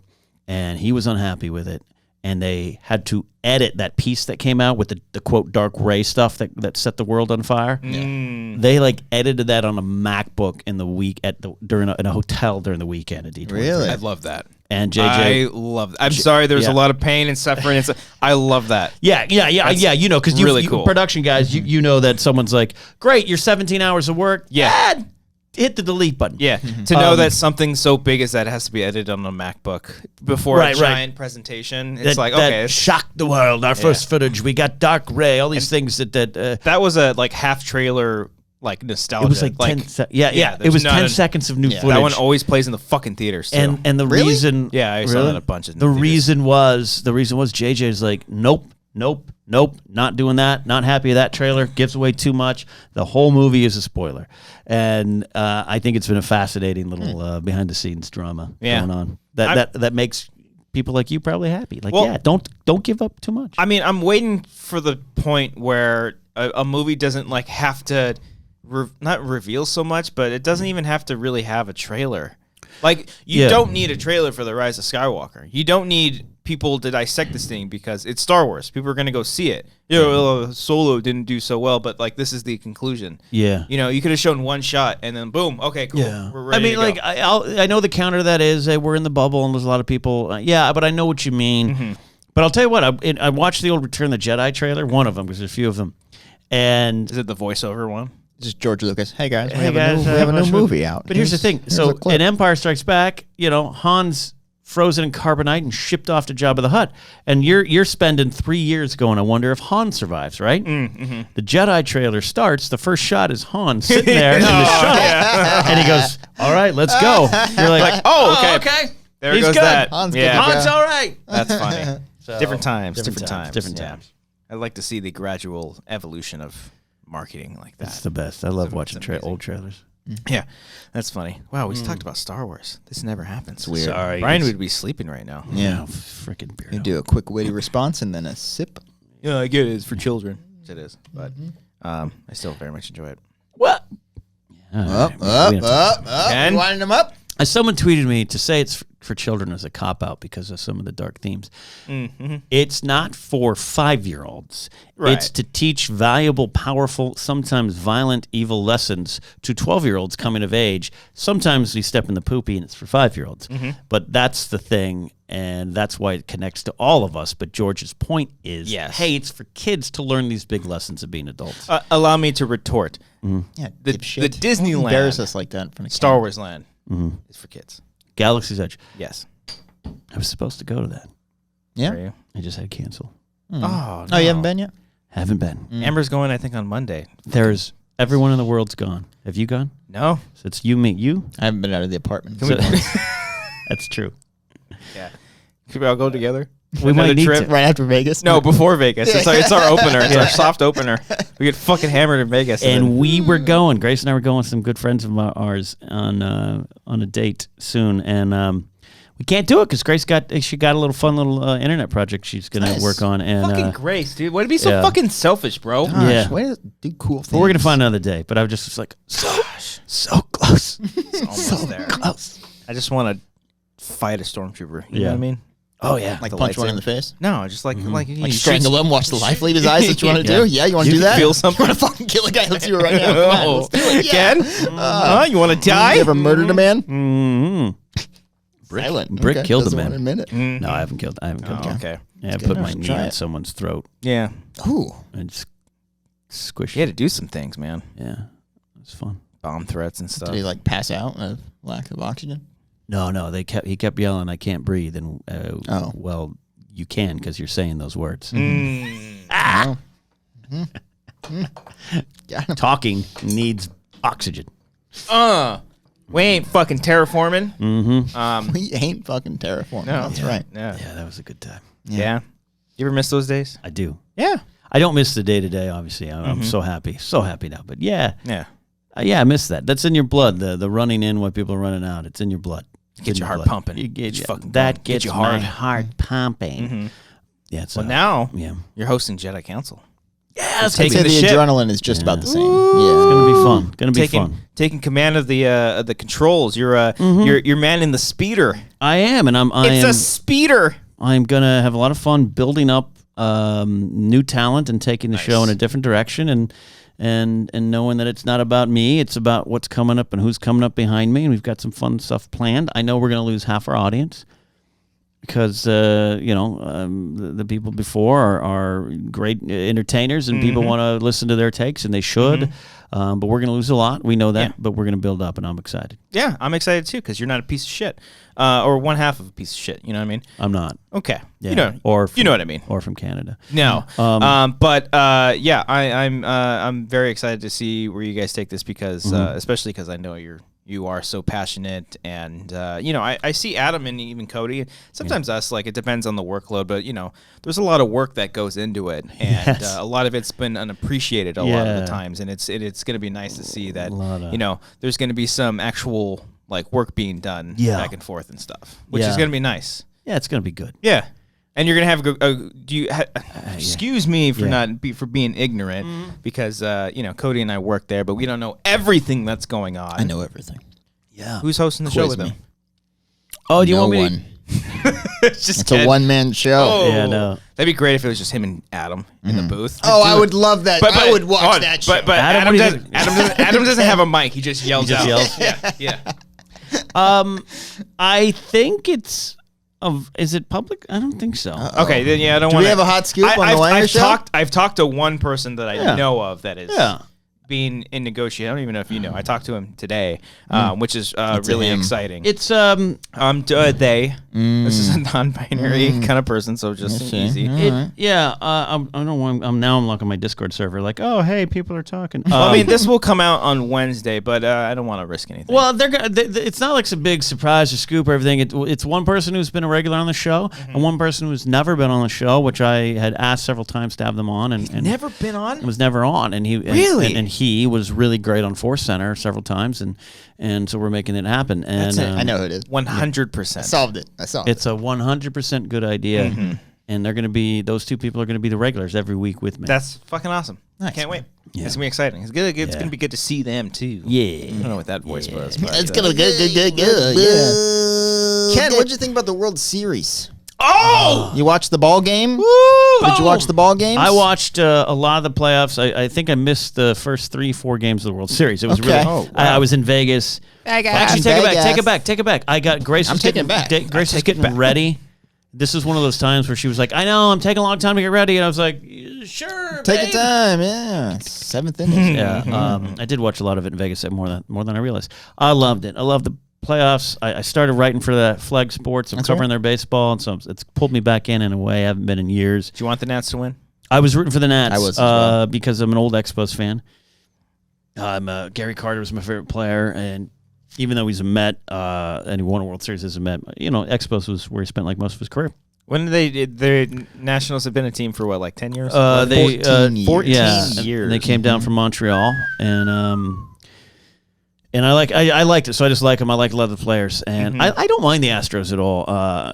and he was unhappy with it. And they had to edit that piece that came out with the quote dark ray stuff that set the world on fire. They like edited that on a MacBook in a hotel during the weekend at D23. Really? I love that. And JJ, I love that. I'm sorry, there's a lot of pain and suffering. I love that. yeah. You know, because really you cool. production guys, you know that someone's like, great, you're 17 hours of work. Yeah. Hit the delete button. Yeah, to know that something so big as that has to be edited on a MacBook before a giant presentation, it's like, okay. That shocked the world. Our first footage, we got dark ray, all these things that that was a like half trailer, like nostalgia. it was like 10 it was 10 seconds of new footage. That one always plays in the fucking theaters too. And the reason, Yeah, I saw that a bunch of the theaters. reason was JJ's like, nope, not doing that. Not happy with that trailer. Gives away too much. The whole movie is a spoiler, and I think it's been a fascinating little behind the scenes drama going on. That makes people like you probably happy. Like, don't give up too much. I mean, I'm waiting for the point where a movie doesn't like have to not reveal so much, but it doesn't even have to really have a trailer. Like, you don't need a trailer for The Rise of Skywalker. You don't need people to dissect this thing because it's Star Wars. People are going to go see it. Solo didn't do so well, but like, this is the conclusion. Yeah. You know, you could have shown one shot and then boom, okay, cool. Yeah. We're ready to go. I know the counter to that is we're in the bubble and there's a lot of people. But I know what you mean. But I'll tell you what, I watched the old Return of the Jedi trailer, one of them, because there's a few of them. And Is it the voiceover one? This is George Lucas. Hey guys, we Hey, have guys, a new watch movie out. But here's the thing. Here's So a clip. in Empire Strikes Back, Han's frozen in carbonite and shipped off to Jabba the Hutt. And you're spending 3 years going, I wonder if Han survives, right? The Jedi trailer starts. The first shot is Han sitting there in the shuttle. And he goes, all right, let's go. You're like, oh, okay. There He's goes good. that. Han's good yeah. to go. Han's all right. That's funny. So, Different times. Different Yeah. times. I'd like to see the gradual evolution of marketing like that. It's the best. I love It's watching amazing. old trailers. Yeah, that's funny. Wow, we talked about Star Wars. This never happens. weird. Sorry. Brian would be sleeping right now. Yeah. Freaking beer. You do a quick witty response and then a sip. Yeah, I get it. It's for children. It is, but I still very much enjoy it. What? Up. And- Winding them up. Someone tweeted me to say it's for children as a cop-out because of some of the dark themes. Mm-hmm. It's not for 5-year-olds. Right. It's to teach valuable, powerful, sometimes violent, evil lessons to 12-year-olds coming of age. Sometimes we step in the poopy and it's for 5-year-olds. Mm-hmm. But that's the thing, and that's why it connects to all of us. But George's point is, hey, it's for kids to learn these big lessons of being adults. Allow me to retort. Yeah, The Disneyland, embarrass us like that in front of Star Wars Land is for kids. Galaxy's Edge. Yes. I was supposed to go to that. Yeah. Are you? I just had to cancel. Oh, no. Oh, you haven't been yet? Haven't been. Amber's going, I think, on Monday. There's everyone in the world's gone. Have you gone? No. So it's you, me, you. I haven't been out of the apartment. So- that's true. Yeah. Could we all go together? We Another might need trip? to. Right after Vegas? No, before Vegas. It's our opener. It's our soft opener. We get fucking hammered in Vegas. And we were going. Grace and I were going with some good friends of ours on a date soon, and we can't do it because Grace got a little fun little internet project she's gonna work on. And fucking Grace, dude. Why to be so fucking selfish, bro? Gosh, Yeah. way to do cool things. but we're gonna find another day. But I was just like so close, It's almost there. close. I just want to fight a stormtrooper. You know Yeah. what I mean? Oh yeah, Like the punch one in lightsaber. the face? No, just like Like you strangle him, watch the life leave his eyes. That's what you want to do? Yeah, you want to do that? feel something? You want to fucking kill a guy? Let's do it right now. Come on, let's do it. Yeah. Again? You want to die? You ever murdered a man? Mm-hmm. Silent. Brick killed a Doesn't man. want to admit it. No, I haven't killed. Oh, him. okay. Yeah, I good. put No, my just knee try on it. someone's throat Yeah. Ooh. and just squish. You had to do some things, man. Yeah, it's fun. Bomb threats and stuff. Did he like pass out of lack of oxygen? No, he kept yelling, "I can't breathe," and Oh. well, you can because you're saying those words. Oh. Got him. Talking needs oxygen. We ain't fucking terraforming. Mm-hmm. We ain't fucking terraforming. No. That's right. Yeah. Yeah, that was a good time. Yeah. You ever miss those days? I do. Yeah. I don't miss the day to day. Obviously, I'm so happy now. But yeah, Yeah. I miss that. That's in your blood. The running in while people are running out. It's in your blood. Get in your heart blood. pumping. You get, Get you fucking that going. Get gets you my hard. heart pumping. Yeah. It's Well, now yeah. you're hosting Jedi Council. Yeah, It's I'd taking say the the ship. adrenaline is just about the same. It's Yeah. gonna be fun. Gonna be fun. Taking command of the controls. You're manning the speeder. I am, and It's a speeder. I'm gonna have a lot of fun building up new talent and taking the show in a different direction, and knowing that it's not about me, it's about what's coming up and who's coming up behind me, and we've got some fun stuff planned. I know we're gonna lose half our audience because the people before are great entertainers and people want to listen to their takes, and they should. But we're gonna lose a lot. We know that, but we're gonna build up, and I'm excited. Yeah, I'm excited too because you're not a piece of shit, or one half of a piece of shit. You know what I mean? I'm not. Okay. Yeah. You know. Or you know what I mean? Or from Canada. No. Yeah, I'm very excited to see where you guys take this because especially because I know you are so passionate, and I see Adam and even Cody. Sometimes us, like, it depends on the workload, but there's a lot of work that goes into it, and a lot of it's been unappreciated a lot of the times, and it's going to be nice to see that there's going to be some actual like work being done back and forth and stuff, which is going to be nice. Yeah, it's gonna be good. Yeah. And you're gonna have excuse me for for being ignorant because Cody and I work there, but we don't know everything that's going on. I know everything. Yeah. Who's hosting the show with me. him? Oh, do you No want me? one. It's It's a one-man show. Oh, Yeah, no. That'd be great if it was just him and Adam in the booth. Oh, I would love that. I would watch that show. But Adam, Adam doesn't have a mic. He just yells out. yells? Yeah. I think it's. Is it public? I don't think so. Okay, then I don't Do want. we have a hot scoop on the Wanger show? I've talked to one person that I know of that is Yeah. being in negotiation. I don't even know if you know. I talked to him today, which is really him. exciting. It's They. This is a non-binary kind of person, so just easy. I don't know. I'm looking at my Discord server, like, oh hey, people are talking. I mean, this will come out on Wednesday, but I don't want to risk anything. Well, it's not like some big surprise or scoop or everything. It's one person who's been a regular on the show and one person who's never been on the show, which I had asked several times to have them on, and never been on. was never on, and he Really? and he was really great on Force Center several times, and so we're making it happen. And That's it. I know who it is. 100%. Solved it. I solved it's a 100% good idea. and those two people are going to be the regulars every week with me. That's fucking awesome. Nice, I can't wait. Yeah. It's gonna be exciting. It's gonna be good to see them too. Yeah. I don't know what that voice was. But, It's gonna be good. Yeah. Ken, what'd you think about the World Series? Oh! You watched the ball game? Did you watch the ball games? I watched a lot of the playoffs. I think I missed the first 3-4 games of the World Series. It was Okay. really. Oh, I was in Vegas. Actually, take it back. I got Grace. I'm taking it back. Grace was getting ready. This is one of those times where she was like, "I know, I'm taking a long time to get ready," and I was like, "Sure, Take babe. your time, yeah. 7th inning. Yeah, I did watch a lot of it in Vegas more than I realized. I loved it. I loved the playoffs. I started writing for the Flag Sports. I'm covering their baseball, and so it's pulled me back in a way I haven't been in years. Do you want the Nats to win? I was rooting for the Nats. I was as well. Because I'm an old Expos fan. Gary Carter was my favorite player, and even though he's a Met and he won a World Series as a Met, Expos was where he spent like most of his career. When the Nationals have been a team for what, like 10 years? 14 years. 14 Yeah, years. and they came down from Montreal, and I liked it, so I just like them. I like a lot of the players, and I don't mind the Astros at all.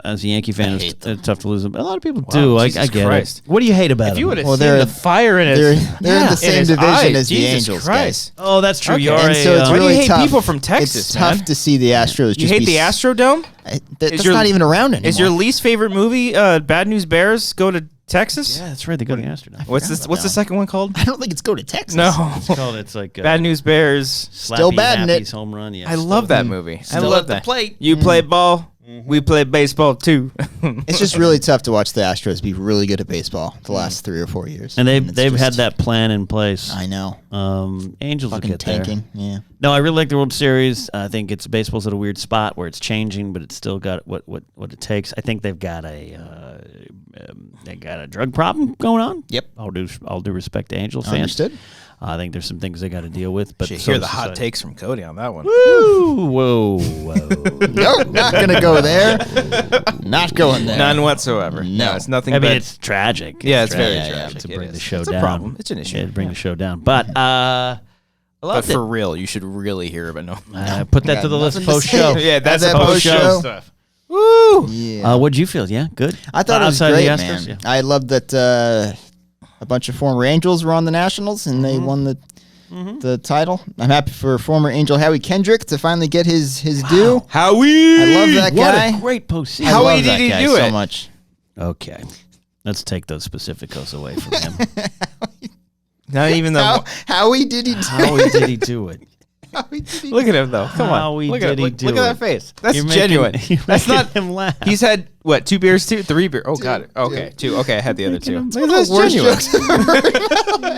As a Yankee fan, it's tough to lose them. A lot of people do. I Jesus get Christ. it. What do you hate about If them? you would have Well, seen they're- the fire in They're his in the same his division eyes, as the Jesus Angels, Christ. guys. Oh, that's true. Okay. You're And so it's Why do you really hate tough. people from Texas, It's man? tough to see the Astros. You just hate be the Astrodome? That's not even around anymore. Is your least favorite movie Bad News Bears go to Texas? Yeah, that's right. They go to the Astrodome. What's the second one called? I don't think it's go to Texas. No. It's like Bad News Bears. Still Slappy batting it. Happy's home run. Yeah, I love that movie. I Still love at the that. plate. You play ball. We play baseball too. It's just really tough to watch the Astros be really good at baseball the last 3 or 4 years. And it's they've had just- that plan in place. I know. Angels will Fucking get there. tanking. Yeah. No, I really like the World Series. I think baseball's at a weird spot where it's changing, but it's still got what it takes. I think they've got a drug problem going on. Yep. All due respect to Angels fans. Understood. I think there's some things they got to deal with. But Should so hear the does hot society. takes from Cody on that one. Woo! Whoa! Nope, not gonna go there. Not going there. None whatsoever. No. It's nothing. I mean, but it's tragic. yeah, it's very tragic. tragic. To It bring is. the show It's down. a problem. It's an issue. Yeah, to bring the show down. But I But loved for it. real, you should really hear about no. Put that to the Got list nothing to post say. show. Yeah, that's That the post-show post-show. stuff. Woo! Yeah. What'd you feel? Yeah, good. I thought it was Outside of great, the man. Astros, yeah. I loved that a bunch of former Angels were on the Nationals and they won the title. I'm happy for former Angel Howie Kendrick to finally get his due. Howie! I love that What guy. a great postseason. I Howie love did that he guy do so it? much. Okay. Let's take those specificos away from him. Not even the. Howie did he do How it? did he do it? Howie did he Look at him though. Come on. Howie Look at did he look, do look at it? that face. That's You're making- genuine. you're That's making not him laugh. He's had what? 2 beers, 3 beers. Oh, got it. Okay, 2. Okay, I had the other 2. him- Look at the worst genuine. jokes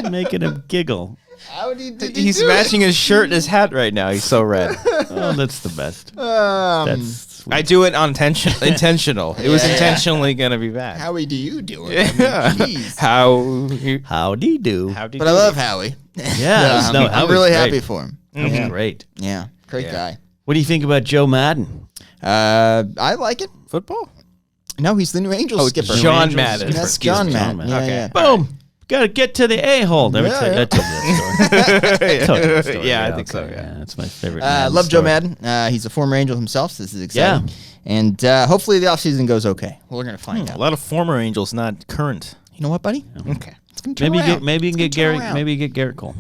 ever. Making him giggle. Howdy did he He's do matching his shirt and his hat right now. He's so red. Oh, that's the best. it? That's sweet. I do it intentional. It was Yeah. intentionally gonna be bad. Howie do you do it? I Yeah. mean, jeez. Howdy do. How'd But I love Howie. Yeah, no, I'm Howie's really great. happy for him. That was Yeah. great. Yeah, great Yeah. guy. What do you think about Joe Madden? I like it. football. No, he's the new Angels skipper. John Angels Madden. skipper. That's Excuse John me, Madden. Yeah, Okay. yeah. Boom. Got to get to the a-hole. Never Yeah, tell you yeah. I told you that story. I told you that story. Yeah, I think so, okay, yeah. That's my favorite. Love Joe Madden. He's a former Angel himself, so this is exciting. Yeah. And hopefully the offseason goes okay. We're going to find A out. lot of former Angels, not current. You know what, buddy? Okay. It's going to turn around. Maybe you can get It's gonna Gary. turn around. Maybe you get Garrett Cole.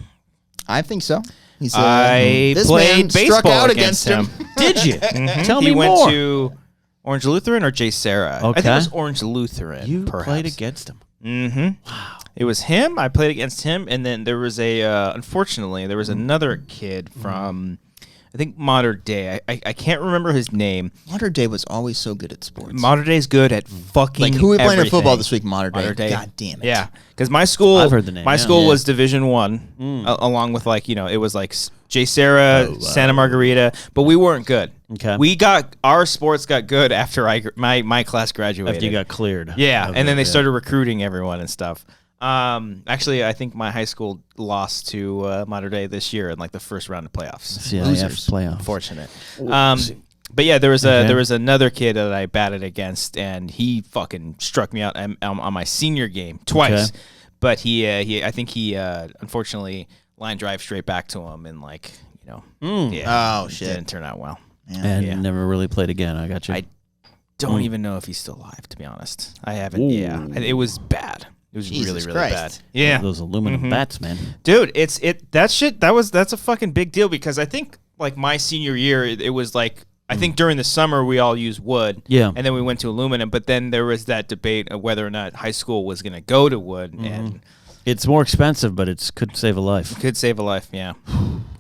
I think so. He's, I this played man struck baseball out against him. Did you? Tell me He went more. to Orange Lutheran or J. Sarah. I think Okay. it was Orange Lutheran. You perhaps. played against him. Mm-hmm. Wow. It was him. I played against him, and then there was unfortunately, there was another kid from, I think, Modern Day. I can't remember his name. Modern Day was always so good at sports. Modern Day's good at fucking Like, who we playing in everything. football this week? Modern Modern Day. Day. God damn it. Yeah, because my school, I've heard the name, my yeah. school Yeah. was Division 1, along with it was like J. Sarah, Santa Margarita, but we weren't good. Okay. Our sports got good after my class graduated. After you got cleared. Yeah, of and then it, they yeah. started recruiting everyone and stuff. Actually, I think my high school lost to Modern Day this year in like the first round of playoffs. CIF Losers. playoff. Unfortunate. But yeah, there was another kid that I batted against, and he fucking struck me out on my senior game twice. Okay. But I think he unfortunately line drive straight back to him, and yeah. Oh, it shit. didn't turn out well. And Yeah. never really played again. I got you. I don't even know if he's still alive, to be honest. I haven't. Ooh. Yeah, it was bad. It was Jesus really Christ. bad. Yeah, those aluminum bats, man. Dude, that's a fucking big deal because I think like my senior year, it was like I think during the summer we all used wood. Yeah, and then we went to aluminum. But then there was that debate of whether or not high school was going to go to wood, and it's more expensive, but it could save a life. Could save a life, yeah.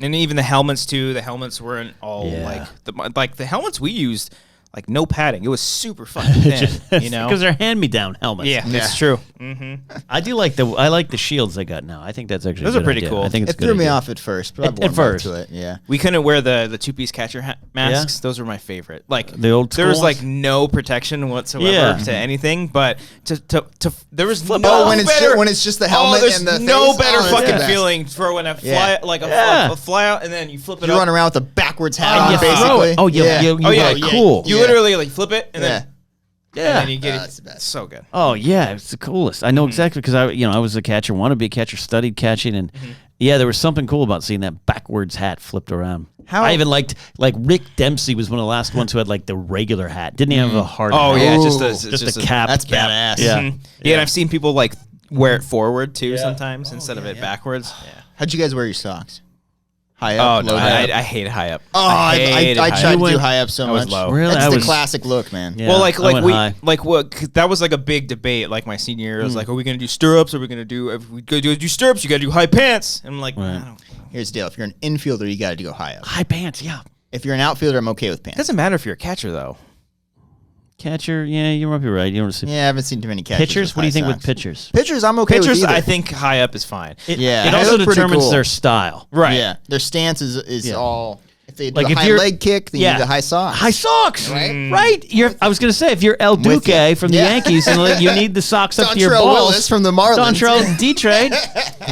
And even the helmets too. The helmets weren't all like the helmets we used. Like no padding, it was super fucking thin, you know, because they're hand-me-down helmets. Yeah, that's true. I like the shields they got now. I think that's actually those are pretty cool. I think it threw me off at first, but I've warmed up to it. Yeah, we couldn't wear the two-piece catcher masks. Those were my favorite. Like the old there was like no protection whatsoever to anything, but there was no when it's just the helmet and the no face. better fucking feeling for when a fly a fly out and then you flip it. You run around with a backwards hat on, basically. Cool. You literally like flip it and then and then you get it. It's so good. Oh yeah, it's the coolest. I know exactly because I was a catcher, wanted to be a catcher, studied catching, and there was something cool about seeing that backwards hat flipped around. I even liked Rick Dempsey was one of the last ones who had like the regular hat. Didn't he have a hard hat? Oh yeah, just a cap. That's badass. Yeah. Yeah, and I've seen people like wear it forward too sometimes instead of it backwards. Yeah. How'd you guys wear your socks? High up? Oh, no, I hate high up. Oh, I tried to do high up so much. Low. Really? That's the classic look, man. Yeah, well, that was like a big debate. Like my senior year, it was like, are we going to do stirrups? Are we going to do, if we go do stirrups, you got to do high pants. And I'm like, I don't. Here's the deal. If you're an infielder, you got to go high up. High pants, yeah. If you're an outfielder, I'm okay with It pants. doesn't matter if you're a catcher, though. Catcher, yeah, you might be right. You don't see. Yeah, I haven't seen too many catchers. Pitchers, what do you think with pitchers? Pitchers, I'm okay with Pitchers, either. I think high up is fine. It also determines their style. Right. Yeah, their stance is all. If they do Like a if high you're- leg kick, then you need the high socks. High socks, right? I was gonna say if you're El with Duque you. from the Yankees, and you need the socks up to your Dontrelle balls. Willis from the Marlins. Dontrelle D-Trade.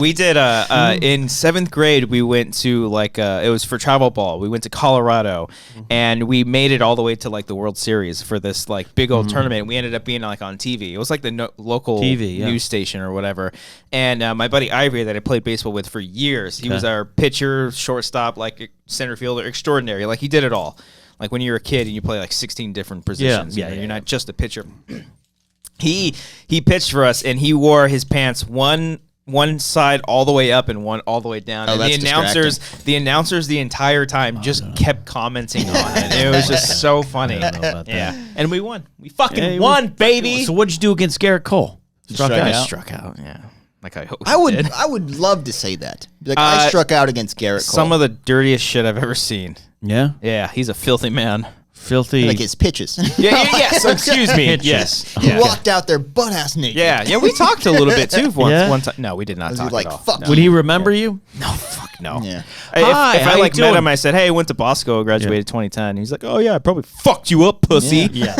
We did in 7th grade. We went to like it was for travel ball. We went to Colorado, and we made it all the way to like the World Series for this like big old tournament. We ended up being like on TV. It was like the local TV, news station or whatever. And my buddy Ivory that I played baseball with for years, he was our pitcher, shortstop, like center fielder, extraordinary. Like he did it all. Like when you're a kid and you play like 16 different positions. You're not just a pitcher. He pitched for us and he wore his pants one side all the way up and one all the way down. Oh, and that's the announcers the entire time just kept commenting on it. It was just so funny. I don't know about that. Yeah. And we won. We fucking won, baby. So what'd you do against Garrett Cole? Struck out. I struck out, yeah. Like I hope I would love to say that. Like I struck out against Garrett Cole. Some of the dirtiest shit I've ever seen. Yeah? Yeah, he's a filthy man. Filthy. like his pitches. Yes, excuse me. Yes. He walked out there butt ass naked. Yeah, we talked a little bit too Yeah? one time. No, we did not Was he talk like, at all. fuck No. Would he remember you? No, fuck no. Yeah. If Hi, I how like you met doing? him, I said, "Hey, I went to Bosco, graduated 2010." He's like, "Oh yeah, I probably fucked you up, pussy." Yeah.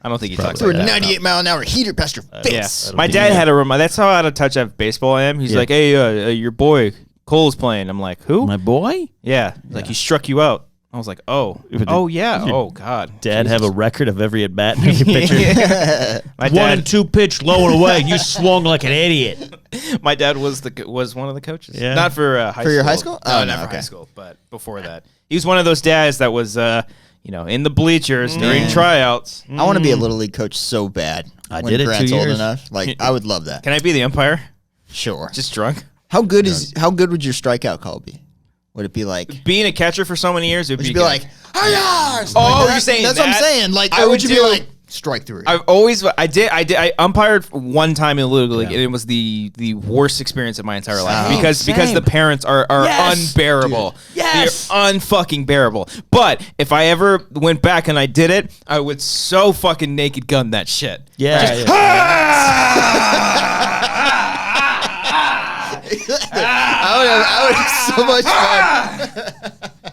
I don't think he talks Threw like a that. 98 mile an hour heater past your Yeah, face. my dad had a reminder. That's how out of touch of baseball I am. He's like, "Hey, your boy Cole's playing." I'm like, "Who?" My boy? Yeah, like he struck you out. I was like, "Oh yeah, oh god." Dad have a record of every at bat and every pitcher. My 1 dad, and 2 pitch, low and away. You swung like an idiot. my dad was one of the coaches. Yeah. Not for high school. For your high school? No, Oh, not no, for okay. high school, but before that, he was one of those dads that was, in the bleachers during tryouts. I want to be a little league coach so bad. I when did it 2 Grant's old years. enough. Like I would love that. Can I be the umpire? Sure. Just drunk. How good would your strikeout call be? Would it be like? Being a catcher for so many years, it would Would you be be like, "Hi-yah!" Oh, you're saying that's what I'm that? saying. Like, I or would would you be do- like strike through? I umpired one time in the Little League, and it was the worst experience of my entire life because the parents are Yes, unbearable. dude. Yes. They're unfucking bearable. But if I ever went back and I did it, I would so fucking naked gun that shit. Yeah. I would have so much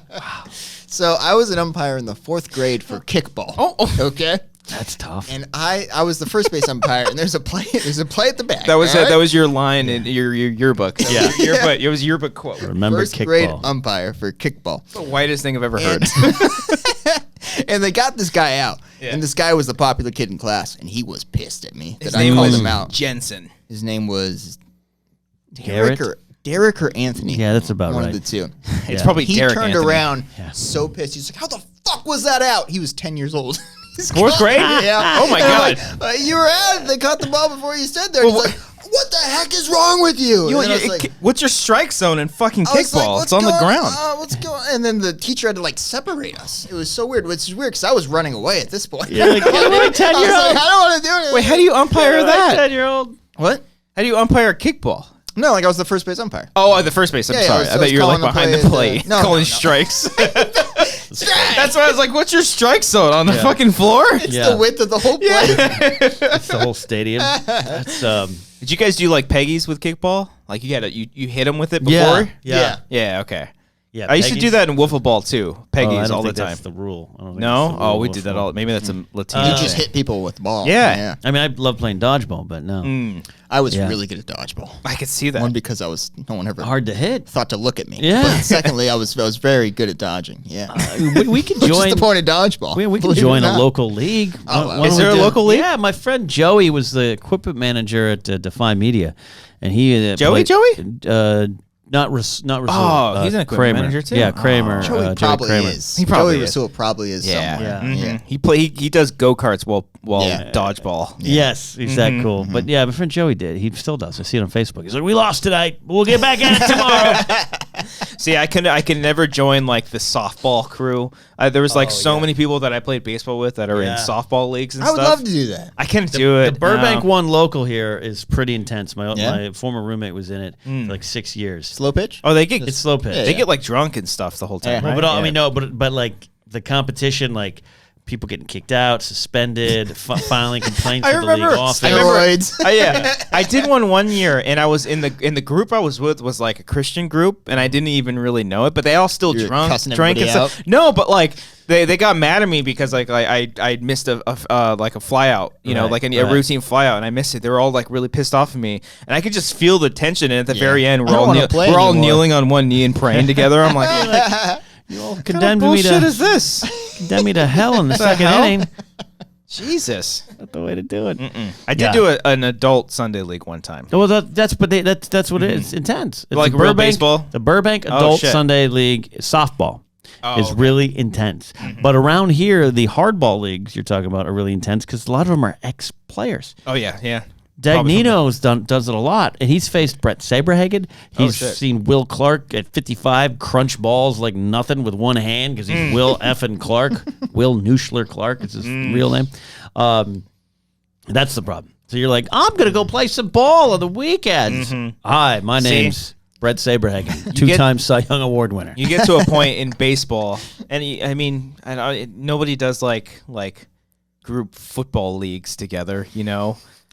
fun. So I was an umpire in the 4th grade for kickball. Oh. Okay. That's tough. And I was the first base umpire, and there's a play at the back. That was all right? that was your line in your yearbook. Yeah, yearbook. It was yearbook quote. Remember first grade kickball. umpire for kickball. The whitest thing I've ever heard. And they got this guy out, Yeah. and this guy was the popular kid in class, and he was pissed at me His that I name called was him out. Jensen. His name was Garrett? Derek or Anthony. Yeah, that's about one right. of the two. It's probably He Derek turned Anthony. around so pissed. He's like, "How the fuck was that out?" He was 10 years old. Fourth grade? Yeah. Oh my And I'm God. like, you were at it. They caught the ball before you stood there. And he's like, what the heck is wrong with you? And I was like, What's your strike zone in fucking I was like, kickball? what's It's on the going ground. on? What's going on? And then the teacher had to like separate us. It was so weird. Which is weird because I was running away at this point. You're like, you're a I was 10-year-old. like, I don't want to do it. Wait, how do you umpire that? 10-year-old. What? How do you umpire a kickball? No, like I was the first base umpire. Oh, the first base. I'm Yeah, sorry. I I thought you were like was calling behind the the play, plate, no, calling no. strikes. That's why I was like, "What's your strike zone on the fucking floor?" It's Yeah. the width of the whole play. It's the whole stadium. That's Did you guys do like peggies with kickball? Like you hit them with it before? yeah. Yeah. Yeah. Okay. Yeah, I used to do Peggies. that in wiffle ball too. Oh, Peggies I don't all the think time. That's the rule. I don't think No? that's the Oh, rule we of did that football. all. Maybe that's a Latino. You just thing. hit people with the ball. Yeah. I mean, I love playing dodgeball, but no, I was Yeah. really good at dodgeball. I could see that. One, because no one ever hard to hit. thought to look at me. Yeah. But secondly, I was very good at dodging. Yeah. We could Which is join. the point of dodgeball. We can believe it join or a not. local league. Oh, Why wow. don't Is we there a do- local league? Yeah, my friend Joey was the equipment manager at Defy Media, and he played- not Rasul. Oh, he's an equipment Kramer. manager, too? Yeah, Kramer. Joey Joey probably Kramer. is. He probably Joey is. Rasul probably is Yeah. somewhere. Yeah. Mhm. He does go karts while Yeah. dodgeball. Yes, he's that cool. But yeah, my friend Joey did. He still does. I see it on Facebook. He's like, "We lost tonight. We'll get back at it tomorrow." See, I can never join like the softball crew. There was like so many people that I played baseball with that are in Yeah. softball leagues and I would stuff. love to do that. I can't do it. The Burbank no. one local here is pretty intense. My Yeah? former roommate was in it for like 6 years. Slow pitch? Oh, they get It's slow pitch. they get like drunk and stuff the whole time. Yeah. Right? But I Yeah. mean, no, but like the competition, like people getting kicked out, suspended, filing complaints I to the league remember- office. I remember- Steroids. Yeah, I did one year, and I was in the group I was with was like a Christian group, and I didn't even really know it, but they all still You're drank cussing and everybody stuff. out? No, but like they got mad at me because like I missed a fly out, like a right. routine fly out, and I missed it. They were all like really pissed off at me, and I could just feel the tension. And at the very end, I don't wanna play we're all anymore. kneeling on one knee and praying together. I'm like, You all what condemned kind of me bullshit to is this? condemned me to hell in the second hell? inning. Jesus. Not the way to do it. I did Yeah. do an adult Sunday league one time. Well, that's what what it is. It's intense. It's Like the real Burbank, baseball? The Burbank Adult shit. Sunday League softball is okay. really intense. But around here, the hardball leagues you're talking about are really intense because a lot of them are ex-players. Oh yeah. Dagnino's does it a lot, and he's faced Brett Saberhagen. He's shit. seen Will Clark at 55 crunch balls like nothing with one hand because he's Will effing Clark. Will Nuschler Clark is his real name. That's the problem. So you're like, I'm going to go play some ball on the weekends. Hi, my name's Brett Saberhagen, two-time Cy Young Award winner. You get to a point in baseball, and nobody does like group football leagues together,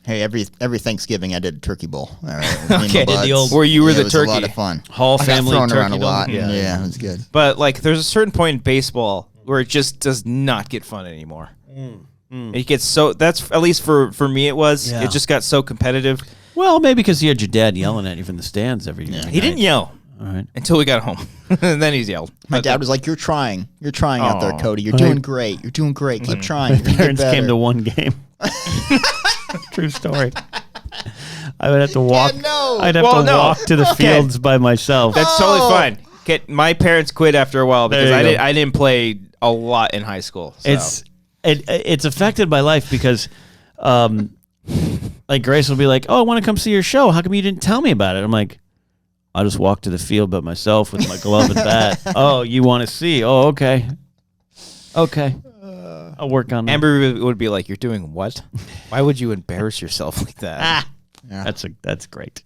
Hey, every Thanksgiving I did a turkey bowl. All right. Okay. Did the old- Where you were it the was turkey. a lot of fun. Hall I got family thrown around turkey a dog? lot. Yeah. Yeah, it was good. But like, there's a certain point in baseball where it just does not get fun anymore. It gets so. That's at least for me. It was. Yeah. It just got so competitive. Well, maybe because you had your dad yelling at you from the stands every year. He didn't yell All right. until we got home, and then he's yelled. My dad was like, "You're trying out there, Aw. Cody. You're doing great. You're doing great. Keep trying. You're gonna get Parents came better." to one game. True story. I would have to walk. no. I'd have Well, to no. walk to the Okay. fields by myself. That's totally fine. My parents quit after a while because There you go. I didn't play a lot in high school. So. It's affected my life because, like Grace will be like, "Oh, I want to come see your show. How come you didn't tell me about it?" I'm like, "I just walked to the field by myself with my glove and bat." "Oh, you want to see? Oh, okay, okay. I'll work on that." Amber would be like, "You're doing what? Why would you embarrass yourself like that?" Yeah. That's great.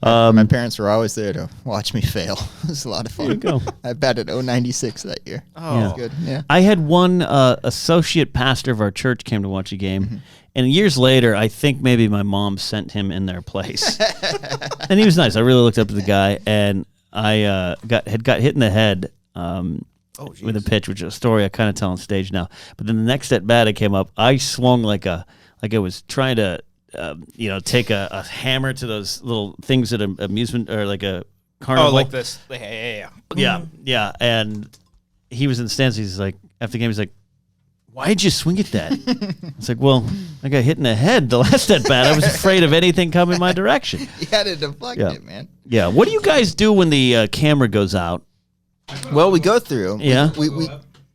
My parents were always there to watch me fail. It was a lot of fun. There you go. I batted 096 that year. Oh. It was good. Yeah. I had one associate pastor of our church came to watch a game, Mm-hmm. and years later, I think maybe my mom sent him in their place, and he was nice. I really looked up to the guy, and I got hit in the head with a pitch, which is a story I kind of tell on stage now. But then the next at bat I came up, I swung like I was trying to take a hammer to those little things at an amusement or like a carnival. Oh, like this. Yeah. And he was in the stands. He's like, after the game, he's like, "Why'd you swing at that?" It's like, well, I got hit in the head the last at bat. I was afraid of anything coming my direction. You had to deflect it, man. Yeah. What do you guys do when the camera goes out? Well, we go through. Yeah. We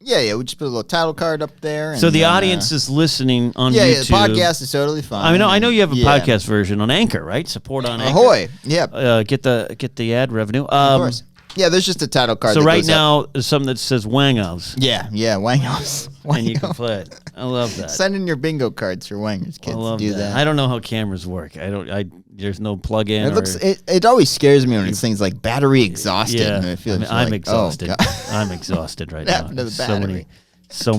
Yeah, we just put a little title card up there. So and the then, audience is listening on YouTube. Yeah, the podcast is totally fine. I know you have a podcast version on Anchor, right? Support on Anchor. Ahoy! Yeah, get the ad revenue. of course. Yeah, there's just a title card. So that right goes now, up. there's something that says Wangos. Yeah, Wangos. And you can play it. I love that. Send in your bingo cards for Wangers, kids. I love Do that. I don't know how cameras work. There's no plug-in. It always scares me when it's things like battery exhausted. Yeah, And it feels I'm like, exhausted. Oh, God. I'm exhausted right What now. happened to the So battery?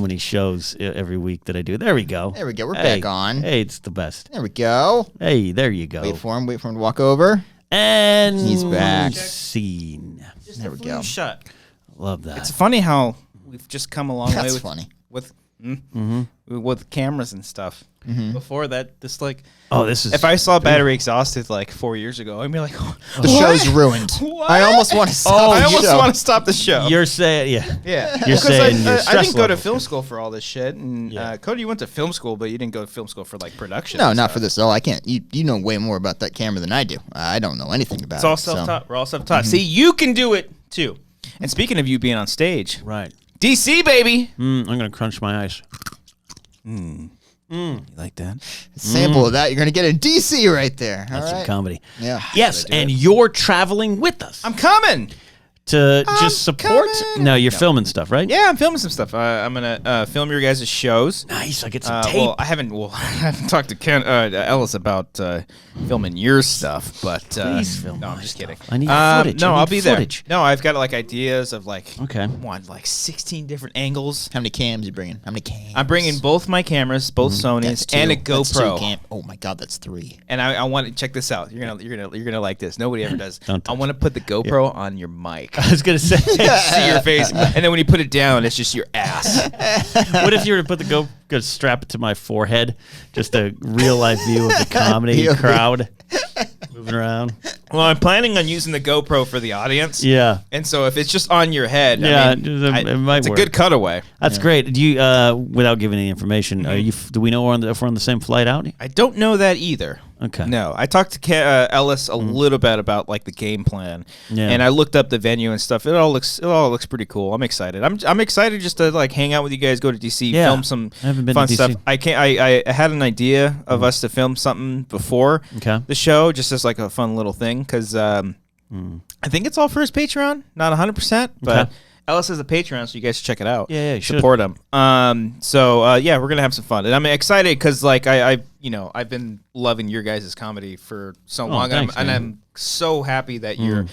many shows every week that I do. There we go. There we go. We're back on. Hey, it's the best. There we go. Hey, there you go. Wait for him to walk over. And He's back. Scene. There we go. Shut. Love that. It's funny how we've just come a long way That's with funny. with cameras and stuff. Before that, this this is. if I saw battery exhausted like 4 years ago, I'd be like, The show's ruined. What? I almost want to stop I the almost show. want to stop the show. You're saying, yeah. Yeah, You're Because saying your I stress didn't go to level. film school for all this shit, and Cody, you went to film school, but you didn't go to film school for like production. No, and not stuff. for this. Oh, I can't. You know way more about that camera than I do. I don't know anything about It's all it. so- self-taught. We're all self-taught. See, you can do it too. And speaking of you being on stage, Right. DC baby, I'm going to crunch my ice. you like that? Sample of that, you're going to get in DC right there. All That's some right. comedy. Yeah. Yes, and you're traveling with us I'm coming. to just support. coming. No, you're filming stuff, right? Yeah, I'm filming some stuff. I'm gonna film your guys' shows. Nice. I get some tape. Well, I haven't talked to Ellis about filming your stuff, but Please film No, I'm my just stuff. kidding. I need footage. No, I I'll need be footage. there. No, I've got like ideas of like Okay. like 16 different angles. How many cams you bringing? How many cams? I'm bringing both my cameras, both Sony's, That's two. and a That's two GoPro. Oh my God, that's 3. And I want to check this out. You're gonna like this. Nobody ever does. Don't touch I want to put the GoPro on your mic. I was going to say, See your face, and then when you put it down, it's just your ass. what if you were to put the go strap it to my forehead? Just a real life view of the comedy Yeah. crowd moving around. Well, I'm planning on using the GoPro for the audience. Yeah. And so if it's just on your head, Yeah, I mean, it might it's work. a good cutaway. That's great. Do you, without giving any information, do we know if we're on the same flight out? I don't know that either. Okay. No, I talked to Ellis a little bit about like the game plan, Yeah. and I looked up the venue and stuff. It all looks pretty cool. I'm excited. I'm excited just to like hang out with you guys, go to DC, Yeah. film some I haven't been fun to stuff. DC. I had an idea of us to film something before Okay. the show, just as like a fun little thing, because I think it's all for his Patreon, not 100%, but. Okay. Ellis has a Patreon, so you guys should check it out. Yeah, you should. Support him. Yeah, we're gonna have some fun, and I'm excited because like I've been loving your guys' comedy for so long, thanks, and man. I'm so happy that you're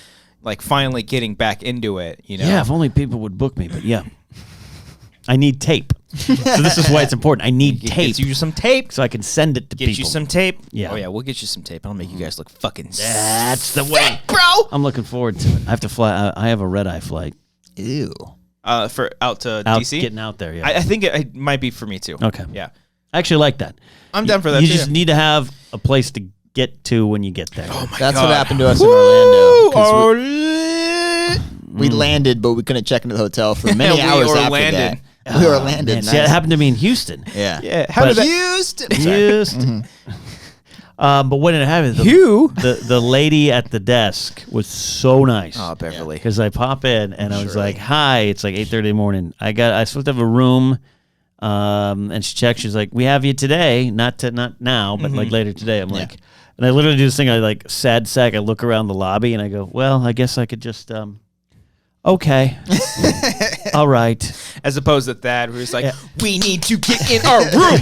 like finally getting back into it. You know. Yeah, if only people would book me, but yeah. I need tape. So this is why it's important. I need tape Get you some tape. so I can send it to Get people. you some tape. Yeah. Oh yeah, we'll get you some tape. I'll make you guys look fucking. That's the way. bro. I'm looking forward to it. I have to fly. I have a red-eye flight. Ew. For out to Out, DC. getting out there, yeah. I think it might be for me too. Okay. Yeah. I actually like that. I'm down for that You too. just need to have a place to get to when you get there. Oh my That's God. what happened to us in Orlando. 'cause we Mm. landed, but we couldn't check into the hotel for many We hours after landed. that. We were landed. Man, see, that happened to me in Houston. Yeah. Yeah. How But- did that? Houston. Houston. But when it happened, the lady at the desk was so nice. Oh, Beverly. Because I pop in and I was like, "Hi," it's like 8:30 in the morning. I supposed to have a room, and she checked. She's like, "We have you today, not now, but like later today." I'm like, and I literally do this thing. I like sad sack. I look around the lobby and I go, "Well, I guess I could just." Okay. All right. As opposed to Thad, who was like, "We need to get in our room."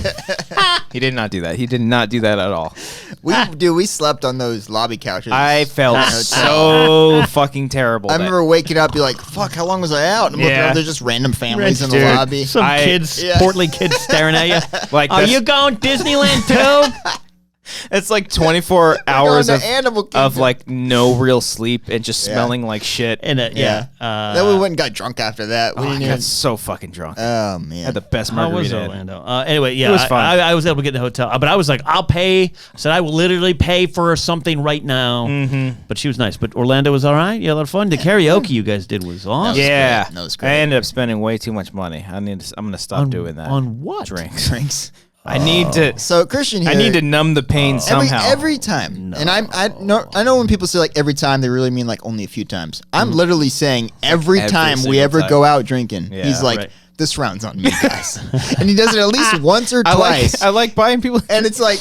He did not do that. He did not do that at all. We slept on those lobby couches. I felt in the hotel. so fucking terrible. I remember waking up, be like, "Fuck, how long was I out?" And I'm looking Yeah. up, there's just random families in the Dude. lobby. Some kids, portly kids staring at you. Like, Are you going Disneyland too? It's like 24 hours going of, to Animal Kingdom. of like no real sleep and just smelling like shit. And Yeah. Then we went and got drunk after that. We I didn't got even- so fucking drunk. Oh man. Had the best How was margarita. Orlando? Anyway, yeah, It was fun. I was able to get in the hotel, but I was like, I'll pay. I said I will literally pay for something right now. Mm-hmm. But she was nice. But Orlando was all right. Yeah, a lot of fun. The karaoke you guys did was awesome. Yeah, great. That was great. I ended up spending way too much money. I'm gonna stop doing that. On what? Drinks. I need to. So Christian here. I need to numb the pain somehow. Every time, and I know when people say like every time, they really mean like only a few times. I'm literally saying every time we single ever time. go out drinking, Yeah, he's like, right. this round's on me, guys. And he does it at least once or twice. I like buying people. And it's like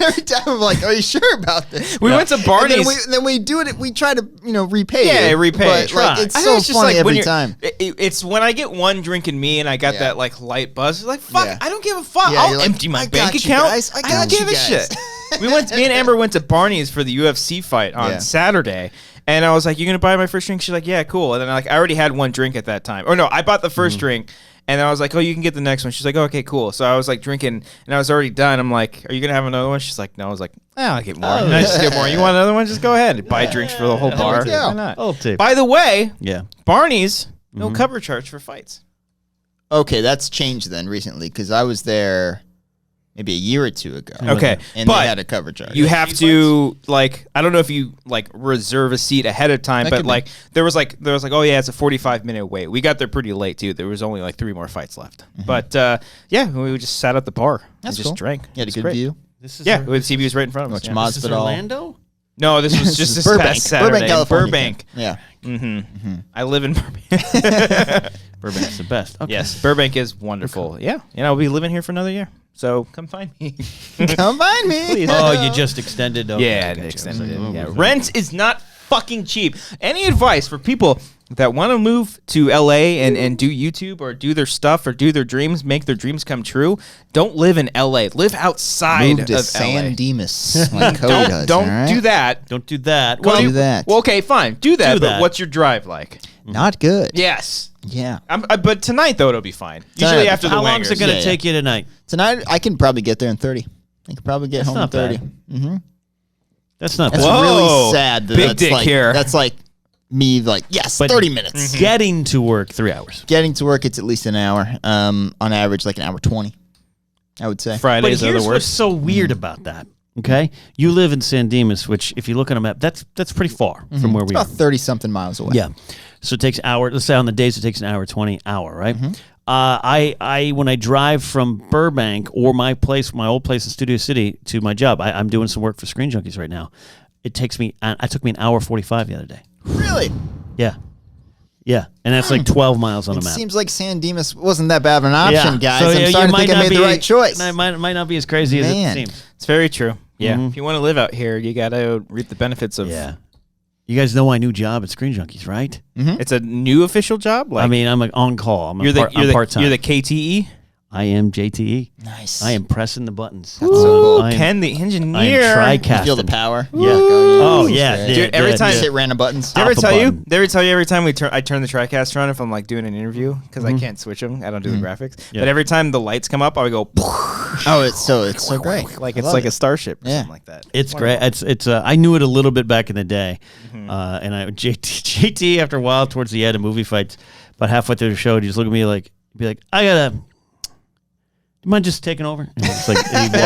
every time I'm like, "Are you sure about this?" We went to Barney's. And then we do it. We try to repay. Yeah, you, repay. But, like, it's I so think it's just funny like when every time. It's when I get one drink in me and I got that like light buzz. Like fuck, I don't give a fuck. Yeah, I'll like, empty my I bank got you account. guys. I don't got give you a guys. shit. Me and Amber went to Barney's for the UFC fight on Saturday. And I was like, "You gonna buy my first drink?" She's like, "Yeah, cool." And then I already had one drink at that time. Or no, I bought the first drink, and then I was like, "Oh, you can get the next one." She's like, oh, "Okay, cool." So I was like drinking, and I was already done. I'm like, "Are you gonna have another one?" She's like, "No." I was like, "I'll get more." And I just get more. You want another one? Just go ahead. Buy drinks for the whole bar. yeah. Why not? Old tip. By the way, Barney's no Mm-hmm. cover charge for fights. Okay, that's changed then recently because I was there maybe a year or two ago. Okay, And but they had a cover charge. you have to like, I don't know if you like reserve a seat ahead of time, That but could be. like there was like, oh yeah, it's a 45-minute wait. We got there pretty late too. There was only like 3 more fights left. But yeah, we just sat at the bar and just cool. drank. You had a It's good great. view. This is Yeah, the TV was right in front of us. Watch Yeah. Moz- This is Hospital. Orlando? No, this was just this Burbank, past Saturday. Burbank, California. Burbank. Yeah. I live in Burbank. Burbank's the best. Okay. Yes, Burbank is wonderful. Yeah, I'll be living here for another year. So come find me. Come find me. Please. Oh, you just extended. Okay, Yeah, I got you. extended it. Mm-hmm. Yeah. Rent is not fucking cheap. Any advice for people that want to move to LA and do YouTube or do their stuff or do their dreams, make their dreams come true? Don't live in LA. Live outside Move to of San LA. Dimas like Cody does. Don't all right? do that. Don't do that. Don't do that. Well, okay, fine. Do that. Do But that. what's your drive like? Not good. Yes. Yeah. But tonight though it'll be fine. Usually Tonight, after the How long is it Wangers. going to Yeah, take you tonight? Tonight I can probably get there in 30. I could probably get home in not 30. bad. That's not That's bad. Whoa. really sad. That Big that's dick like, here. That's like me like, yes, But 30 minutes. Getting to work 3 hours. Getting to work, it's at least an hour. On average, like an hour 20, I would say. But Fridays are here's the what's worst. so weird about that. Okay, you live in San Dimas, which, if you look on a map, that's pretty far from where we About are. 30-something miles away. Yeah, so it takes an hour. Let's say on the days it takes an hour 20, right? I when I drive from Burbank or my old place in Studio City to my job, I'm doing some work for Screen Junkies right now. It took me an hour 45 the other day. Really? Yeah, and that's like 12 miles on It a map. seems like San Dimas wasn't that bad of an option, guys. So, I'm you starting to might think I not made be- the right choice. It might not be as crazy as it Man. seems. It's very true. Yeah. If you want to live out here, you got to reap the benefits of Yeah. You guys know my new job at Screen Junkies, right? It's a new official job. Like I mean, I'm on call. I'm you're I'm part-time. You're the KTE. I am JTE. Nice. I am pressing the buttons. That's so cool. I am- Ken the I engineer. am tri-casting. Feel the power. Yeah. Oh, yeah. Dude, every time- Just hit random buttons. Did I ever Alpha tell you? button. Did I ever tell you every time I turn the TriCaster on if I'm like doing an interview because I can't switch them. I don't do the graphics. Yeah. But every time the lights come up, I would go Oh, it's so great. like I it's love like it. a starship or Yeah. something like that. It's great. It's. I knew it a little bit back in the day, and JT after a while towards the end of movie fights, about halfway through the show, he'd just look at me like, be like, I gotta. Do you mind just taking over? And it's like, and he'd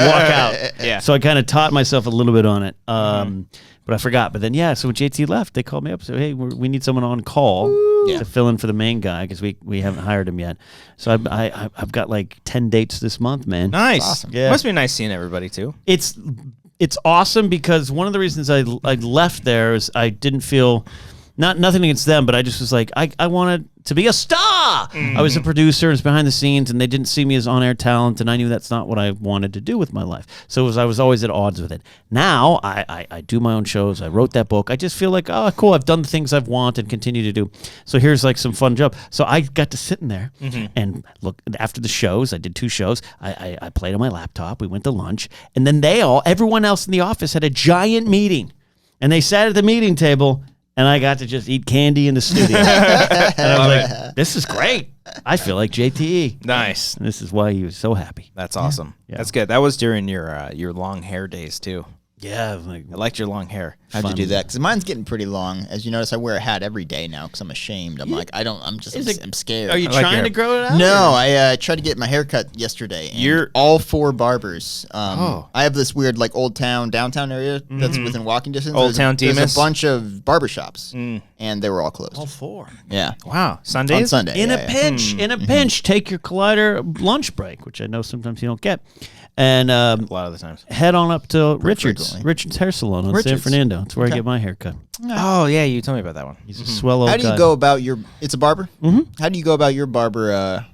walk out. Yeah. So I kind of taught myself a little bit on it, but I forgot. But then, so when JT left, they called me up. So hey, we need someone on call to fill in for the main guy because we haven't hired him yet. So I've got like 10 dates this month, man. Nice. awesome. Yeah. Must be nice seeing everybody too. It's awesome because one of the reasons I left there is I didn't feel nothing against them, but I just was like I wanted to be a star. I was a producer and was behind the scenes, and they didn't see me as on-air talent, and I knew that's not what I wanted to do with my life. So I was always at odds with it. Now I do my own shows. I wrote that book. I just feel like, oh, cool. I've done the things I've wanted and continue to do. So here's like some fun job. So I got to sit in there and look after the shows. I did 2 shows. I played on my laptop. We went to lunch, and then everyone else in the office had a giant meeting, and they sat at the meeting table. And I got to just eat candy in the studio. And I was like, this is great. I feel like JTE. Nice. And this is why he was so happy. That's awesome. Yeah. That's good. That was during your long hair days too. Yeah. I was like, I liked your long hair. How'd you do that? Because mine's getting pretty long. As you notice, I wear a hat every day now because I'm ashamed. I'm like, I'm scared. Are you I like trying your- to grow it out? No, I tried to get my hair cut yesterday. And You're- all 4 barbers. Oh. I have this weird like old town, downtown area that's within walking distance. Old town There's Demas? a bunch of barbershops, and they were all closed. All 4. Yeah, Wow. Sundays? on Sunday. In yeah, a pinch, take your Collider lunch break, which I know sometimes you don't get. And A lot of the times. head on up to frequently. Richard's Hair Salon on San Fernando. That's where I get my hair cut. Oh, yeah, you told me about that one. He's a swell old How do you guy. go about your? It's a barber. Mm-hmm. How do you go about your barber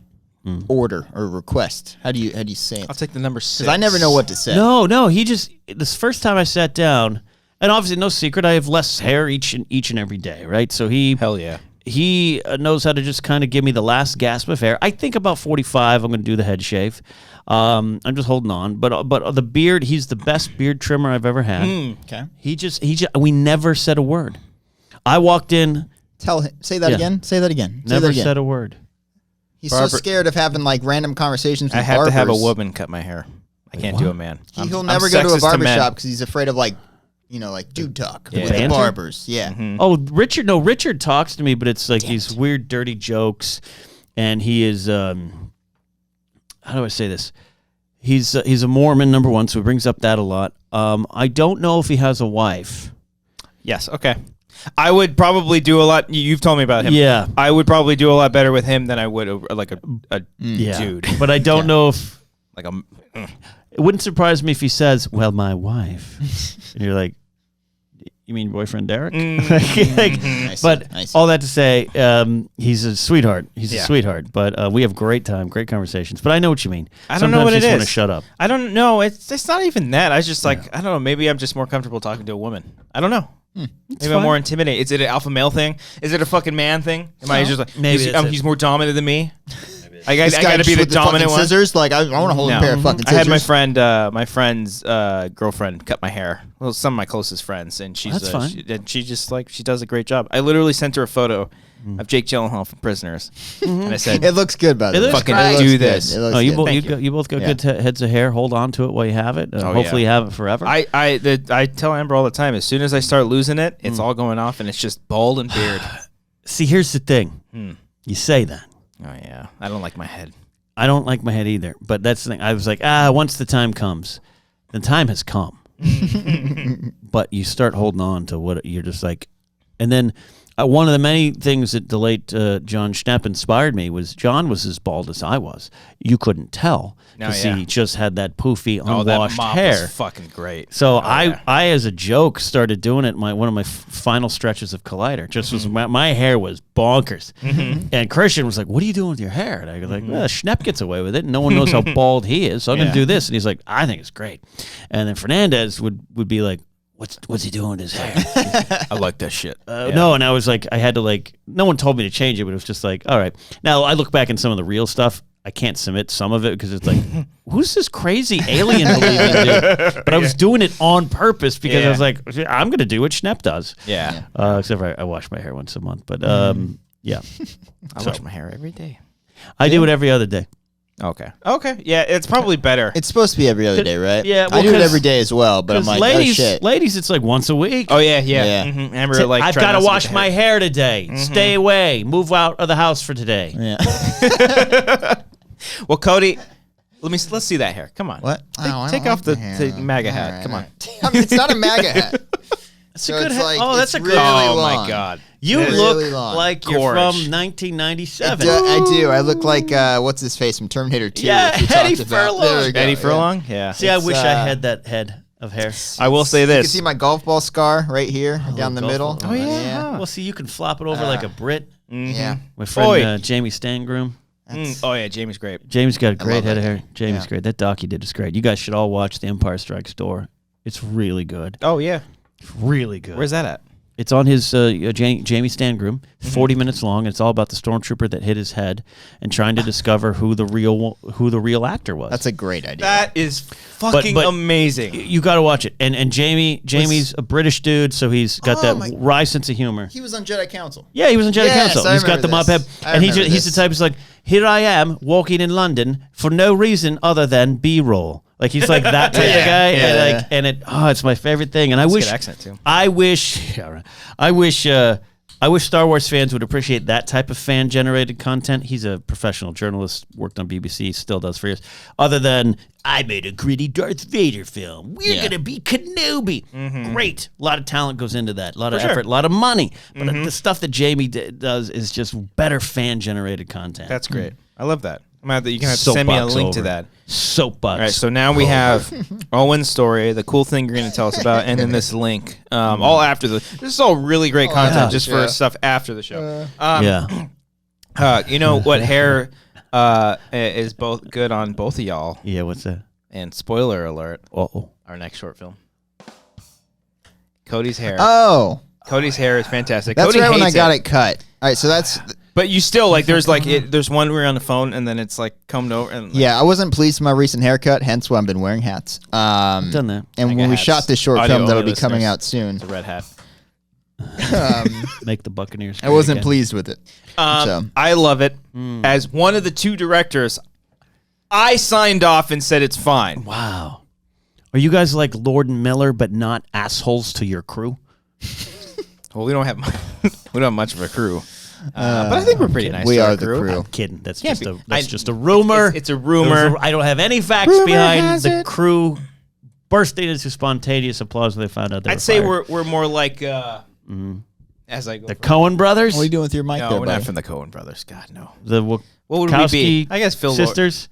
order or request? How do you say it? I'll take the number 6. Because I never know what to say. No. He just this first time I sat down, and obviously no secret, I have less hair each and every day, right? So Hell yeah. he knows how to just kind of give me the last gasp of hair. I think about 45, I'm going to do the head shave. I'm just holding on, but the beard, he's the best beard trimmer I've ever had. Okay. He just we never said a word. I walked in, Say that again. Say that again. Say never that again. said a word. He's Barber- so scared of having like random conversations with I have barbers. to have a woman cut my hair. I can't do a man. He'll never go to a barber shop because he's afraid of like dude talk with the Banter? barbers. Yeah. Oh, Richard talks to me, but it's like these weird, dirty jokes, and he is how do I say this? He's a Mormon, number one, so he brings up that a lot. I don't know if he has a wife. Yes, okay. I would probably do a lot. You've told me about him. Yeah. I would probably do a lot better with him than I would like a dude. But I don't know if Like a. it wouldn't surprise me if he says, "Well, my wife," and you're like, "You mean boyfriend Derek?" But I see. all that to say, he's a sweetheart. He's a sweetheart. But we have great conversations. But I know what you mean. I don't know what it Sometimes you just want is. to shut up. I don't know. It's not even that. I just like I don't know. Maybe I'm just more comfortable talking to a woman. I don't know. Maybe I'm more intimidated. Is it an alpha male thing? Is it a fucking man thing? Am I just like Maybe that's it. he's more dominant than me? I This got guy to be just the with dominant fucking one. scissors. Like I want to hold a pair of fucking I scissors. had my friend's girlfriend cut my hair. Well, some of my closest friends, and she's That's fine. she just like she does a great job. I literally sent her a photo of Jake Gyllenhaal from Prisoners, and I said, It looks good, by the way. looks "Fucking great. do It looks this." good. It looks Oh, you good. both you both got Yeah. good heads of hair. Hold on to it while you have it. Hopefully you have it forever. I tell Amber all the time. As soon as I start losing it, it's all going off, and it's just bald and beard. See, here's the thing. You say that. Oh yeah, I don't like my head. I don't like my head either. But that's the thing. I was like, once the time comes, the time has come. But you start holding on to what you're just like. And then one of the many things that the late John Schnepp inspired me was John was as bald as I was. You couldn't tell because he just had that poofy, unwashed that mop hair. was fucking great. So I as a joke started doing it. One of my final stretches of Collider just was my hair was bonkers, and Christian was like, "What are you doing with your hair?" And I was like, "Well, Schnepp gets away with it. And no one knows how bald he is, so I'm gonna do this." And he's like, "I think it's great." And then Fernandez would be like, What's he doing with his hair? I like that shit. No, and I was like, I had to no one told me to change it, but it was just like, all right. Now I look back in some of the real stuff. I can't submit some of it because it's like, who's this crazy alien believing dude? But I was doing it on purpose because I was like, I'm going to do what Schnepp does. Yeah. Except for I wash my hair once a month. But yeah. I wash my hair every day. I do it every other day. Okay. Yeah, it's probably better. It's supposed to be every other day, right? Yeah, I do it 'cause- every day as well, but I'm like, ladies, oh shit. ladies, it's like once a week. Oh yeah. Yeah. Mm-hmm. Amber, like, I've try got not to get wash the my hair today. Stay away. Move out of the house for today. Yeah. Well, Cody, let's see that hair. Come on. What? Take off the MAGA hat. Come on. I mean, it's not a MAGA hat. That's a good hat. Oh, that's a good. really Oh long. my God. You Really look long. like you're Gorish. from 1997. I do. I look like what's his face from Terminator 2. Yeah, which we Eddie talked about. Furlong. There we go, Eddie yeah. Furlong? Yeah. See, I It's, wish I had that head of hair. I will say You can this. see my golf ball scar right here down the golf middle. ball. Oh, yeah. Well, see, you can flop it over like a Brit. Yeah. My friend Oi. Jamie Stangroom. Oh yeah, Jamie's great. Jamie's got a great love head of that hair. guy. Jamie's Yeah. great. That doc he did is great. You guys should all watch The Empire Strikes Door. It's really good. Oh yeah. It's really good. Where's that at? It's on his Jamie Stangroom, 40 minutes long. It's all about the stormtrooper that hit his head and trying to discover who the real actor was. That's a great idea. That is fucking But amazing. You got to watch it. And Jamie's a British dude, so he's got that wry sense of humor. He was on Jedi Council. Yeah, he was in Jedi Yes, Council. I He's got the remember mop head, this. I and remember he's the this. type who's like, here I am walking in London for no reason other than B-roll. Like he's like that type of guy, yeah. and it's my favorite thing. And I wish good accent, too. I wish Star Wars fans would appreciate that type of fan generated content. He's a professional journalist, worked on BBC, still does for years. Other than I made a gritty Darth Vader film. We're gonna be Kenobi. Great, a lot of talent goes into that, a lot of effort, a lot of money. But the stuff that Jamie does is just better fan generated content. That's great. I love that. You can have to send me a link to that. Soapbox. All right, so now we have Owen's story, the cool thing you're going to tell us about, and then this link. All after this is all really great content just for stuff after the show. You know what hair is both good on both of y'all? Yeah, what's that? And spoiler alert, Uh-oh. our next short film. Cody's hair. Oh. Cody's hair is fantastic. That's Cody right when I hates got it cut. All right, so that's... But you still, like, there's one where you're on the phone, and then it's, like, combed over. And like, yeah, I wasn't pleased with my recent haircut, hence why I've been wearing hats. I've done that. And when we shot this short film that'll be coming out soon. It's a red hat. Make the Buccaneers. I wasn't again. pleased with it. So. I love it. As one of the two directors, I signed off and said it's fine. Wow. Are you guys like Lord and Miller, but not assholes to your crew? Well, we don't have much of a crew. But I think we're pretty nice. We to are our the crew. crew. I'm kidding. That's Can't just a rumor. It's a rumor. I don't have any facts Rumor behind has the it. crew bursting into spontaneous applause when they found out they were I'd say fired. we're more like as I go. The Coen brothers. What are you doing with your mic No, there, we're buddy? not from the Coen brothers. God, no. The What would we Wachowski be? I guess Phil sisters.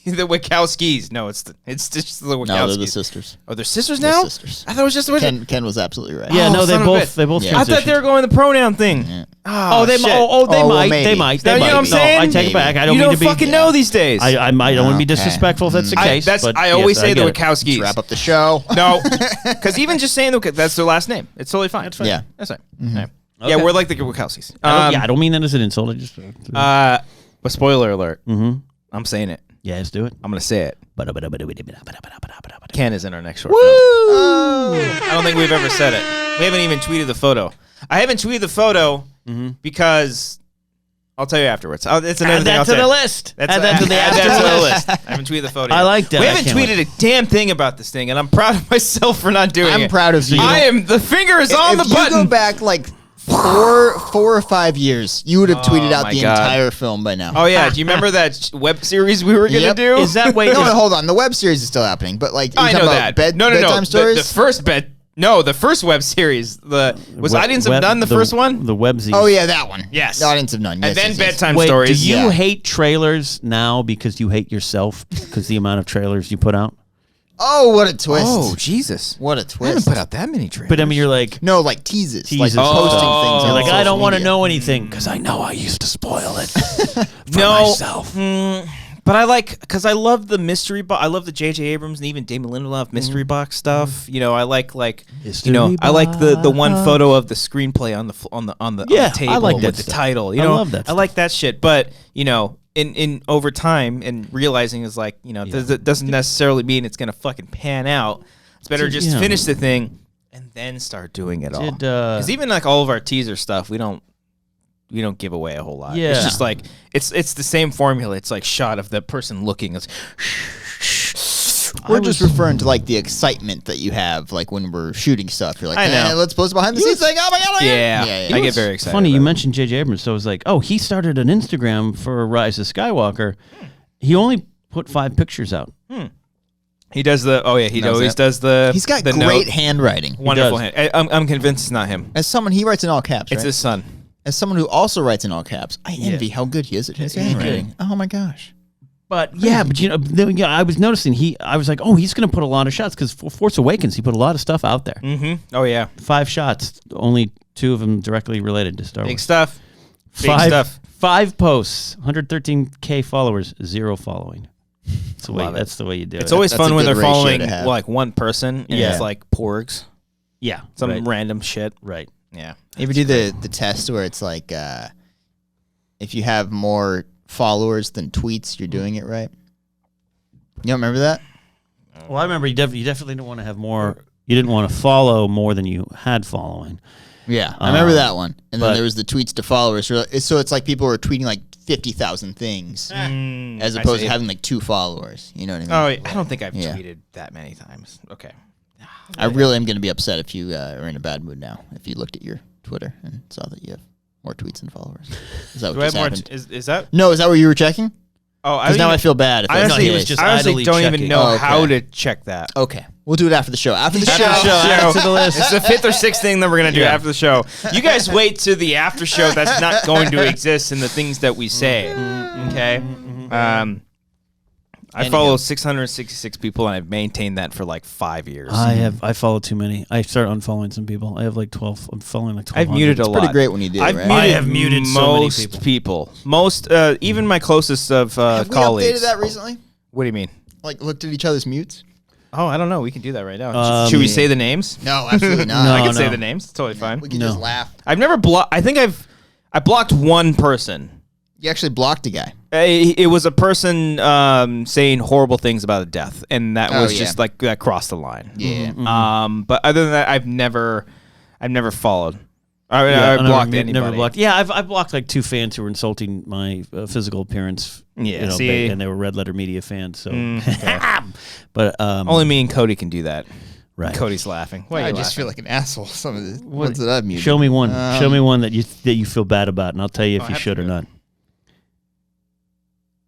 the Wachowskis. No, it's just the Wachowskis. No, they're the sisters. Oh, they're sisters They're now? sisters. I thought it was just the Ken was absolutely right. Yeah, Oh, no, son of a bitch. they both. Yeah. I thought they were going the pronoun thing. Yeah. Oh, they shit. might. Oh, well, maybe. They might. You know what I'm saying? No, I take it back. I don't you mean don't to be. fucking know these days. I might. I don't want to be Okay. disrespectful if that's the case. but I always yes, say the get it. Wachowskis. Let's wrap up the show. No, because even just saying that's their last name. It's totally fine. That's fine. Yeah. That's fine. Mm-hmm. Yeah. Okay. Yeah, we're like the Wachowskis. I don't mean that as an insult. I just. But spoiler alert. I'm saying it. Yeah, let's do it. I'm gonna say it. Ken is in our next short Woo! film. I don't think we've ever said it. We haven't even tweeted the photo. I haven't tweeted the photo because I'll tell you afterwards. It's another Add thing I'll that to say. the list. Add that to the after list. I haven't tweeted the photo. I yet. like that. We I haven't can't tweeted a damn thing about this thing, and I'm proud of myself for not doing it. I'm proud of you. I am. The finger is on the If you button. go back like four or 5 years, you would have tweeted out my the God. entire film by now. Oh yeah, do you remember that web series we were gonna Yep. do? Is that wait? No, hold on. The web series is still happening, but like, I you're know talking that. about no. bedtime stories. The first the first web series. Was Audience of None the first one? The websies. Oh yeah, that one. Yes. The Audience of None. Yes, And then yes, yes. bedtime Wait, stories. do you Yeah. hate trailers now because you hate yourself because the amount of trailers you put out? Oh, what a twist! Oh Jesus! What a I haven't twist! put out that many trailers. But I mean, you're like, No, like teases, like Teases. posting Oh. things. you're on like, I social don't want to media. know anything because I know I used to spoil it for No. myself. But I because I love the mystery box. I love the J.J. Abrams and even Damon Lindelof mystery box stuff. You know, I like Mystery I like the one box. photo of the screenplay on the Yeah, table I like with that the stuff. title. You I know, love that I like that shit. But you know, in over time and realizing is like that doesn't necessarily mean it's gonna fucking pan out. It's better just Yeah. finish the thing and then start doing it all. Did, Because even like all of our teaser stuff, we don't give away a whole lot. Yeah. It's just like it's the same formula. It's like shot of the person looking. It's We're just referring to like the excitement that you have, like when we're shooting stuff. You're like, I know. let's post behind the scenes. Like, oh my god, yeah. I get very excited. Funny, you about it. mentioned J.J. Abrams, so I was like, oh, he started an Instagram for Rise of Skywalker. He only put 5 pictures out. He does the. Oh yeah, he Knows always that. does the. He's got the great note. handwriting. Wonderful does. hand. I'm convinced it's not him. As someone, he writes in all caps. It's right? his son. As someone who also writes in all caps, I envy how good he is at his handwriting. Oh my gosh. But yeah, but I was noticing I was like, oh, he's going to put a lot of shots because for Force Awakens, he put a lot of stuff out there. Mm-hmm. Oh yeah. 5 shots, only 2 of them directly related to Star Big Wars. stuff. Big 5 stuff. 5 posts, 113K followers, 0 following. Love it. That's the way you do it. It's always That's fun a when good they're ratio following to have. like one person and Yeah. it's like porgs, yeah, some right, random shit. right. Yeah. You ever do the test where it's like, if you have more followers than tweets, you're doing it right? You don't remember that? Well, I remember you definitely didn't want to have more. You didn't want to follow more than you had following. Yeah, I remember Um, that one. And but- then there was the tweets to followers. So it's like people were tweeting like 50,000 things as opposed to having like 2 followers. You know what I mean? Oh, I don't think I've Yeah. tweeted that many times. Okay. I really am going to be upset if you are in a bad mood now. If you looked at your Twitter and saw that you have more tweets than followers. Is that Do what I just have more? happened? Is that? No, is that what you were checking? Oh, Because now I feel bad. If I that's honestly, the was case. just I honestly idly don't even checking. know Oh, okay. how to check that. Okay, we'll do it after the show. After the show. Add it to the list. It's the 5th or 6th thing that we're gonna do Yeah. after the show. You guys wait to the after show. That's not going to exist in the things that we say. Okay. I follow 666 people, and I've maintained that for like 5 years. I follow too many. I start unfollowing some people. I have like 12. I'm following like 12. I've muted a lot. Pretty great when you do, right? I have muted so many most people. Most, even my closest of Have we colleagues. updated that recently? What do you mean? Like looked at each other's mutes? Oh, I don't know. We can do that right now. Should we say the names? No, absolutely not. I can no. say the names. It's totally fine. We can just laugh. I've never blocked. I think I blocked one person. You actually blocked a guy. It was a person saying horrible things about a death, and that was just like that crossed the line. Yeah. But other than that, I've never followed. I blocked anybody. Never blocked. Yeah, I've blocked like 2 fans who were insulting my physical appearance. Yeah, and they were Red Letter Media fans. So, okay. but only me and Cody can do that. Right. Cody's laughing. Why are you I just feel laughing? like an asshole. Some of the ones that I've muted. Show me one. Show me one that you feel bad about, and I'll tell you if you should or not.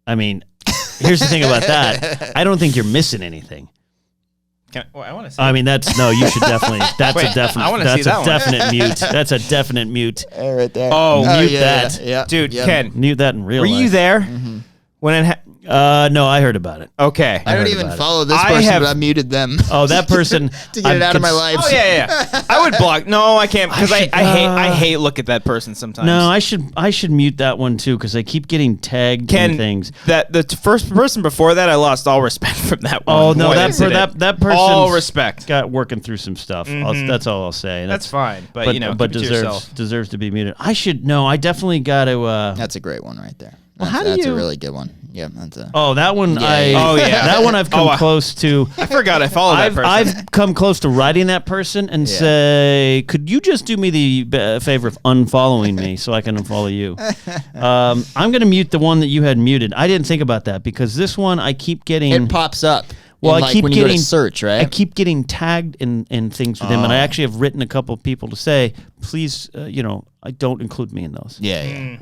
I mean, here's the thing about that. I don't think you're missing anything. I want to see. I mean, you should definitely. That's Wait, a definite. I wanna That's see a that one. definite mute. That's a definite mute. Right there. Oh, mute yeah, that. Yeah. Dude, yeah. Ken, Mute that in real were life. you there when it No, I heard about it. Okay. I don't heard even about it. follow this I person, have- but I muted them. Oh, that person. to get it out of my life. Oh yeah. I would block. No, I can't because I hate look at that person sometimes. No, I should mute that one too because I keep getting tagged in things. That the first person before that, I lost all respect from that one. Oh no, one that incident. person. All respect. Got working through some stuff. That's all I'll say. That's fine, but you know, but keep it to yourself. deserves to be muted. I definitely got to. That's a great one right there. Well, That's a really good one. Yeah, that's a. Oh, that one. Yeah. That one I've come close to. I forgot I followed that person. I've come close to writing that person and say, could you just do me the favor of unfollowing me so I can unfollow you? I'm going to mute the one that you had muted. I didn't think about that because this one I keep getting. It pops up. Well, I like keep when you go getting to search, right? I keep getting tagged in things with him, and I actually have written a couple of people to say, please, don't include me in those. Yeah.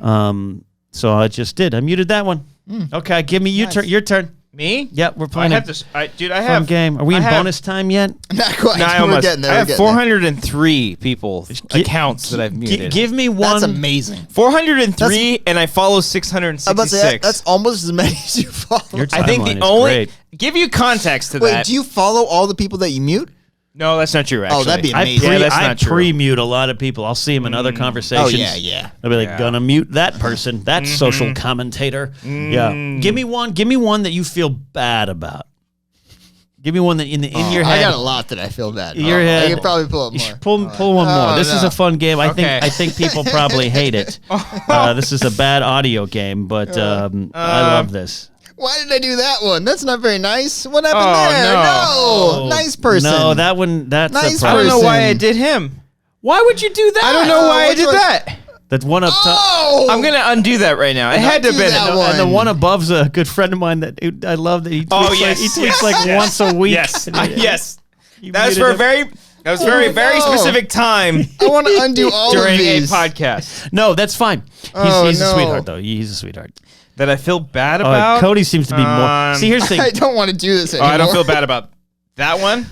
So I just did. I muted that one. Okay, give me your turn. Your turn. Me? Yep, we're I playing. have this. Dude, I fun have game. Are we in bonus time yet? Not quite. No, We're getting there. I have we're getting 403 people accounts that I've muted. Give me there. one. That's amazing. 403, and I follow I'm 666. about to say that's almost as many as you follow. Your I think timeline the is only great. give you context to Wait, that. do you follow all the people that you mute? No, that's not true. Actually, Oh, that'd be I amazing. Yeah, that's I not true. pre-mute a lot of people. I'll see them in other conversations. Oh yeah. I'll be like, Yeah. gonna mute that person, that social commentator. Yeah. Give me one that you feel bad about. Give me one that in your head. I got a lot that I feel bad. Your head. I could probably pull up You more. should pull one more. This is no. a fun game. I Okay. think people probably hate it. This is a bad audio game, but I love this. Why did I do that one? That's not very nice. What happened Oh, there? no. No. Nice person. No, that one. That's Nice a I problem. don't know why I person. did him. Why would you do that? I don't know why I which did one? that. That one up top. Oh! I'm gonna undo that right now. It had to have do been. that And the one. one above's a good friend of mine that I love that he tweets, Oh, yes, he tweets yes, like yes. once a week. Yes, yes. You That was muted for a him. very no. specific time I want to undo all during of a these. podcast No, that's fine. Oh, He's a no. sweetheart, though. He's a sweetheart. that I feel bad about. Cody seems to be more. See, here's the I thing. don't want to do this Oh, anymore. I don't feel bad about that one.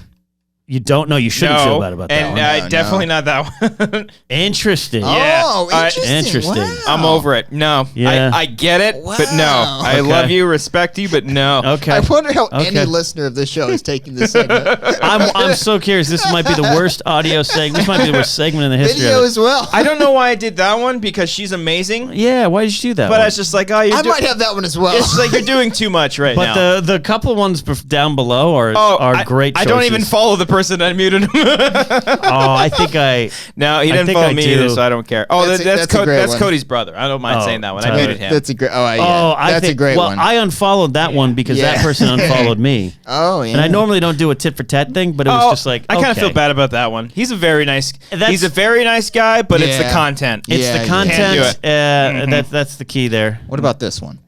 You don't know. You shouldn't No, feel bad about that and one. No, definitely not that one. Interesting. Yeah. Oh, interesting. Interesting. Wow. I'm over it. No, Yeah. I get it, but no. Wow. I Okay. love you, respect you, but no. Okay. I wonder how any Okay. listener of this show is taking this segment. I'm so curious. This might be the worst audio segment. This might be the worst segment in the history Video of it. as well. I don't know why I did that one because she's amazing, Yeah, why did you do that? but one? I was just like, oh, you're I might have that one as well. it's like you're doing too much right now. But the couple ones down below are great. I don't choices. even follow the person that muted him. Oh, I think I. No, he I didn't think follow I me do. either, so I don't care. Oh, That's that's a great that's one. Cody's brother. I don't mind Oh, saying that one. I Tyler. muted him. That's a great. Oh, yeah. Oh, I That's think, a great well, one. I unfollowed that one because that Yeah. person unfollowed me. Oh, yeah. And I normally don't do a tit for tat thing, but it was just like I kind of okay. feel bad about that one. He's a very nice. That's- He's a very nice guy, but it's the Yeah. content. It's Yeah, the you content. can't do That's the key there. What about this one?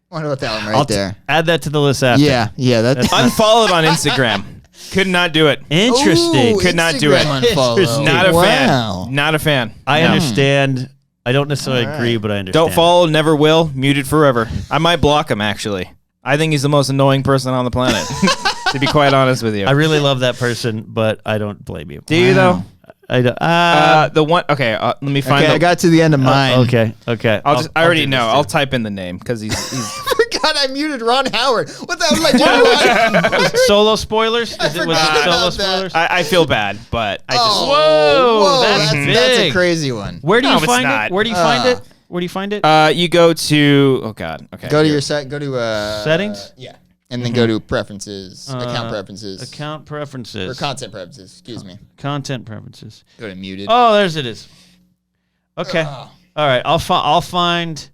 What about that one right there? Add that to the list after. Yeah, that's Unfollowed on Instagram. Could not do it. Interesting. Ooh, Could not do it. Instagram unfollow. Interesting. Not a Wow. fan. Not a fan. I No. understand. I don't necessarily agree, but I understand. Don't follow, never will, muted forever. I might block him, actually. I think he's the most annoying person on the planet, to be quite honest with you. I really love that person, but I don't blame you. Do you, though? I don't. The one, okay, let me find Okay, I got to the end of mine. Okay. I already do know. this I'll too. type in the name, because he's God, I muted Ron Howard. What the hell am I doing? Solo spoilers? Was it solo about spoilers? I feel bad, but I just Whoa, that's that's a big. crazy one. Where do you No, it's find not. it? Where do you find it? Where do you find it? you go to okay. Go to your set. Go to Settings. Yeah, and then go to preferences, account preferences, Account preferences. or content preferences. Excuse me. Content preferences. Go to muted. Oh, there's it is. Okay. All right. I'll find.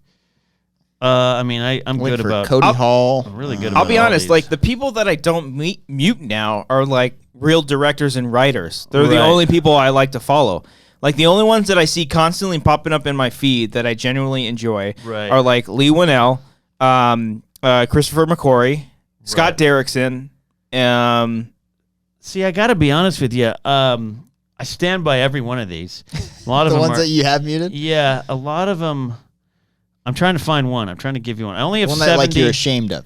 I mean, I'm Wait good for about Cody Hall. I'm really good. About I'll be all honest, these. like the people that I don't mute now are like real directors and writers. They're the Right. only people I like to follow. Like the only ones that I see constantly popping up in my feed that I genuinely enjoy Right. are like Lee Winnell, Christopher McQuarrie, Scott Derrickson. See, I got to be honest with you. I stand by every one of these. A lot of The them ones are, that you have muted. yeah, a lot of them. I'm trying to find one. I'm trying to give you one. I only have One 70. that like you're ashamed of.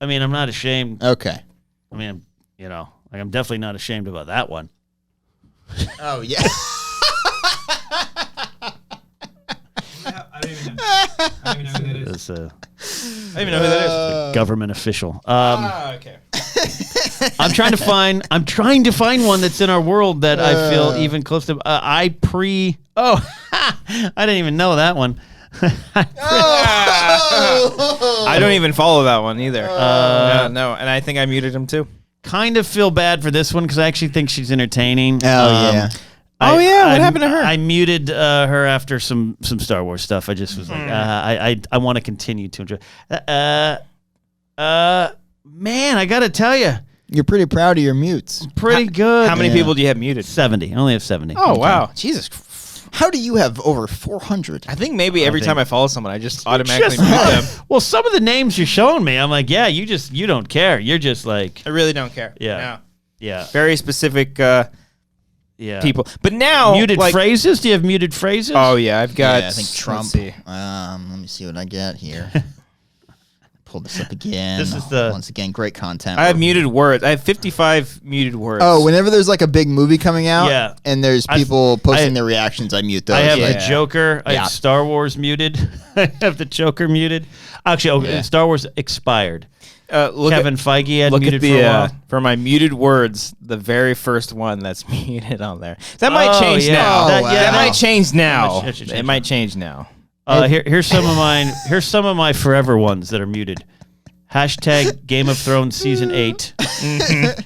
I mean, I'm not ashamed. Okay. I mean, like I'm definitely not ashamed about that one. Oh yeah. I don't even know who that is. It's a I don't even know who that is. government official. Okay. I'm trying to find one that's in our world that I feel even close to. I didn't even know that one. I don't even follow that one either. No, and I think I muted him too. Kind of feel bad for this one because I actually think she's entertaining. Yeah. What happened to her? I muted her after some Star Wars stuff. I just was like, I want to continue to enjoy. Man, I got to tell you, You're pretty proud of your mutes. pretty good. How many people do you have muted? 70. I only have 70. Oh wow, Jesus! How do you have over 400? I think maybe every time I follow someone, I just automatically Just- mute them. Well, some of the names you're showing me, I'm like, yeah, you don't care. You're just like, I really don't care. Yeah. No. yeah, Very specific yeah. people. But now, Muted like, phrases? Do you have muted phrases? Oh yeah, I've got. I think Trump. Let's see. Let me see what I got here. Pull this up again. This is the- once again great content. I have muted words. I have 55 muted words. Oh, whenever there's like a big movie coming out, Yeah. and there's people posting their reactions, I mute those. I have Yeah. the Joker. I Yeah. have Star Wars muted. I have the Joker muted. Actually, Yeah. Star Wars expired. look Kevin at, Feige had look muted at for the a while. for my muted words. The very first one that's muted on there. That might Oh, change yeah. now. That- yeah, that no. might change now. That should change It might change now. Here's some of mine. Here's some of my forever ones that are muted. Hashtag Game of Thrones season 8.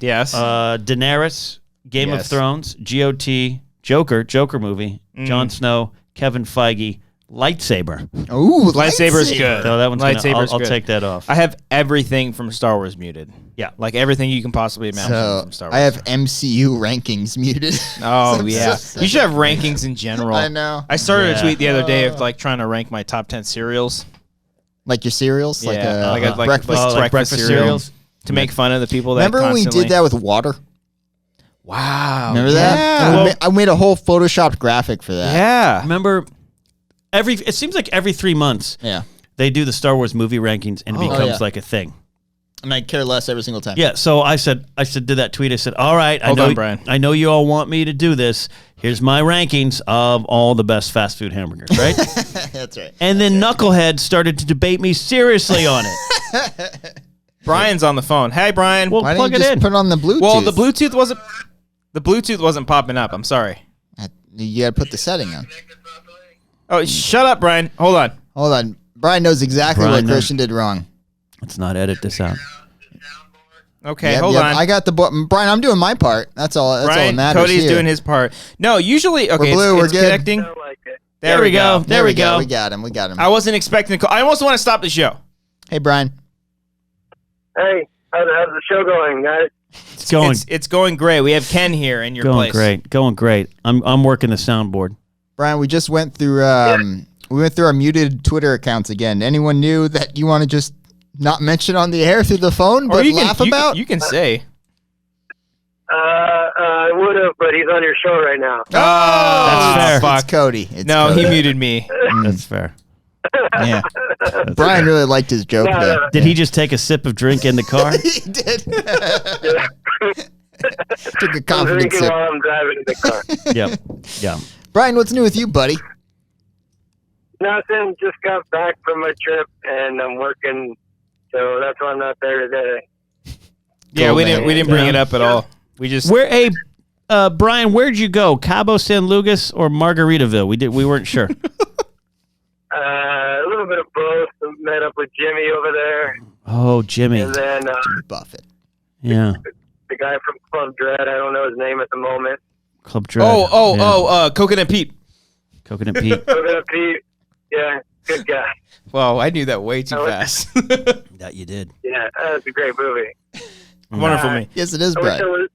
Yes. Daenerys, Game of Yes. Thrones, GOT, Joker movie, Jon Snow, Kevin Feige, lightsaber. Ooh, Lightsaber's good. So that one's Lightsaber's I'll good. take that off. I have everything from Star Wars muted. Yeah. Like everything you can possibly imagine So from Star Wars. I have MCU rankings muted. Oh yeah, you should have rankings in general. I know. I started Yeah. a tweet the other day of like trying to rank my top 10 cereals. Like your cereals, like Yeah, a like breakfast. breakfast cereals to make fun of the people that. Remember when we constantly- did that with water? Wow. Remember that? Yeah. And I made a whole photoshopped graphic for that. Yeah. Remember, it seems like every 3 months Yeah. they do the Star Wars movie rankings and it becomes yeah. like a thing. And I care less every single time. Yeah, so I said did that tweet. I said, all right, Hold on, Brian. I know you all want me to do this. Here's my rankings of all the best fast food hamburgers, right? That's right. And then Knucklehead started to debate me seriously on it. Brian's on the phone. Hey, Brian. Well, Why plug didn't it you just in. put it on the Bluetooth? Well, the Bluetooth wasn't popping up. I'm sorry. You gotta put the setting on. Oh, shut up, Brian. Hold on. Hold on. Brian knows exactly Brian what knows. Christian did wrong. Let's not edit this out. Okay, Yep, hold yep. on. I got the Brian, I'm doing my part. That's all. That's all that Brian, matters. Cody's here. doing his part. No, usually, okay, blue, we're it's good. connecting. There we go. There we go. We got him. We got him. I wasn't expecting to call. I almost want to stop the show. Hey, Brian. Hey, how's the show going, guys? It's going It's going great. We have Ken here in your place. Going great. I'm working the soundboard. Brian, we just went through. We went through our muted Twitter accounts again. Anyone new that you want to just not mention on the air through the phone, Or but you laugh can, about? You can say. I would have, but he's on your show right now. That's fair. Fuck. It's Cody. It's No, Cody. he muted me. That's fair. Yeah. Brian really liked his joke No, there. no. Did he just take a sip of drink in the car? He did. Took a I'm confident drinking sip. while I'm driving in the car. Yep. Yeah. Brian, what's new with you, buddy? Nothing. Just got back from my trip, and I'm working, so that's why I'm not there today. Yeah, Cool, we man. didn't bring it up at all. We just Brian, where'd you go? Cabo San Lucas or Margaritaville? We weren't sure. A little bit of both. Met up with Jimmy over there, Oh, Jimmy. and then Jimmy Buffett. Yeah. the guy from Club Dread. I don't know his name at the moment. Club Dread. Coconut Pete. Coconut Pete. Coconut Pete. Yeah, good guy. Well, I knew that way too fast. That you did. Yeah, that's a great movie. Wonderful me. Yes, it is, I wish Brian.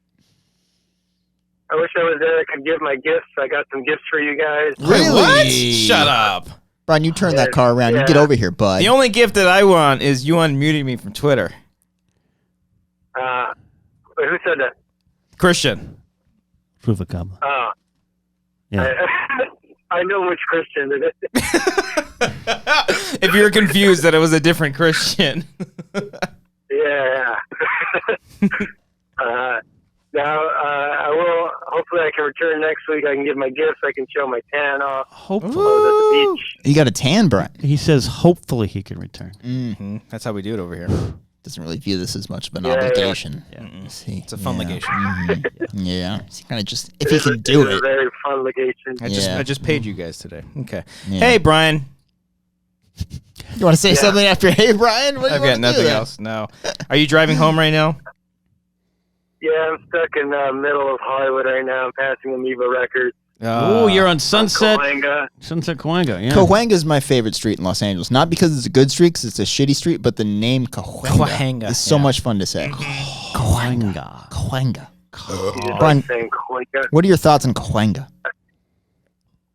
I was there. I could give my gifts. I got some gifts for you guys. Really? What? Shut up. Brian, you turn that car around. Yeah. You get over here, bud. The only gift that I want is you unmuting me from Twitter. Wait, who said that? Christian. Ruvacaba. Oh, Yeah. I know which Christian it is. If you're confused that it was a different Christian. Yeah. Now, I will. Hopefully, I can return next week. I can give my gifts. I can show my tan off. Hopefully. I was at the beach. You got a tan, Brian. He says hopefully he can return. Mm-hmm. That's how we do it over here. Doesn't really view this as much of an Yeah, obligation. Yeah. See, It's a fun legation. Yeah. So kind of just, if he can do It's a it. very fun legation. I just paid you guys today. Okay. Yeah. Hey, Brian. You want to say something after, hey, Brian? What do you I've wanna got do nothing then? else. No. Are you driving home right now? Yeah, I'm stuck in the middle of Hollywood right now. I'm passing Amoeba Records. Oh, you're on Sunset Cahuenga. Cahuenga, yeah. Cahuenga is my favorite street in Los Angeles. Not because it's a good street, because it's a shitty street, but the name Cahuenga is so much fun to say. Cahuenga. Cahuenga. You just Brian, like saying Cahuenga. what are your thoughts on Cahuenga?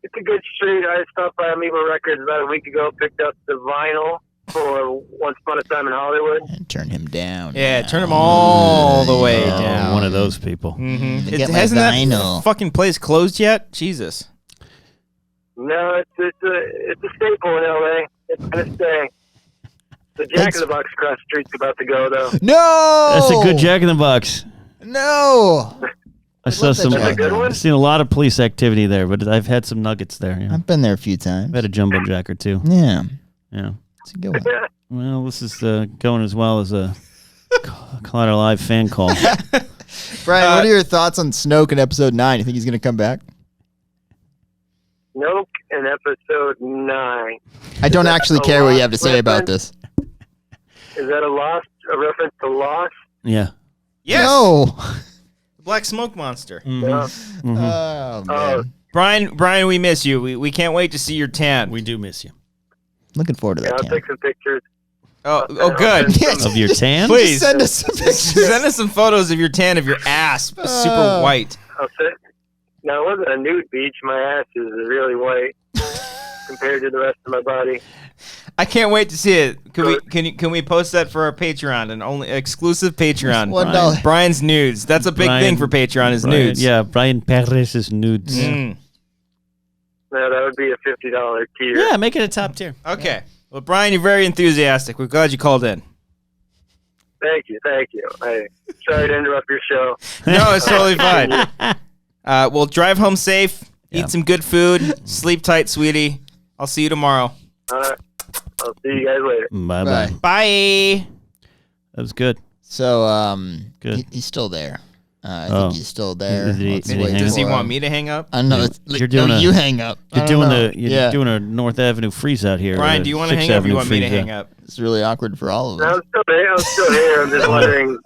It's a good street. I stopped by Amoeba Records about a week ago, picked up the vinyl for Once Upon a Time in Hollywood. And turn him down. Yeah, turn him all the way Oh, down. one of those people. Mm-hmm. Get my Hasn't that vinyl. fucking place closed yet? Jesus. No, it's a staple in LA. It's gonna stay. The Jack in the Box across the street's about to go though. No! That's a good Jack in the Box. No! I saw love that some. Jack in the Box. I've seen a lot of police activity there, but I've had some nuggets there. Yeah. I've been there a few times. I've had a jumbo jack or two. Yeah. Yeah. It's a good one. Well, this is going as well as a Collider Live fan call. Brian, what are your thoughts on Snoke in episode 9? You think he's going to come back? Nope, in episode 9. I don't actually care what you have to say about this. Is that a reference to Lost? Yeah. Yes. No. The Black Smoke Monster. No. Oh, man. Brian, we miss you. We can't wait to see your tan. We do miss you. Looking forward to Yeah, that, I'll Tam. take some pictures. Oh, good. Yes. Of your tan? Please. Just send us some pictures. Send us some photos of your tan, of your ass, super white. I'll sit. No, it wasn't a nude beach. My ass is really white compared to the rest of my body. I can't wait to see it. Can we post that for our Patreon, and only exclusive Patreon? $1. Brian's nudes. That's a big thing for Patreon is Brian, nudes. Yeah, Brian Perez's nudes. Mm. No, that would be a $50 tier. Yeah, make it a top tier. Okay. Well, Brian, you're very enthusiastic. We're glad you called in. Thank you. Sorry to interrupt your show. No, it's totally fine. Well, drive home safe. Yeah. Eat some good food. Sleep tight, sweetie. I'll see you tomorrow. All right. I'll see you guys later. Bye-bye. Bye. Bye. That was good. So, Good. he's still there. I Oh. think he's still there. Did he- Let's did he wait hang Does he for want him. me to hang up? I know. You're doing you hang up. You're I don't know. you're doing a North Avenue freeze out here. Brian, do you want to hang up or you want me to hang up? It's really awkward for all of No, us. I'm still here. I'm just wondering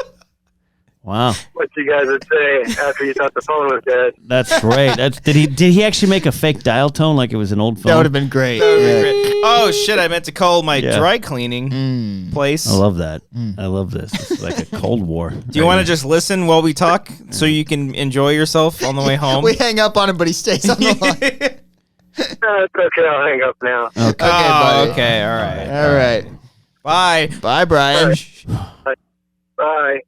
Wow, what you guys would say after you thought the phone was dead. that's great. Did he actually make a fake dial tone like it was an old phone? That would have been great. Oh, shit. I meant to call my Yeah. dry cleaning place. I love that. I love this. It's like a Cold War. Do you want to just listen while we talk so you can enjoy yourself on the way home? We hang up on him, but he stays on the line. It's okay. I'll hang up now. Okay, Oh, buddy. okay. All right. All right. Bye. Bye, Brian. Bye.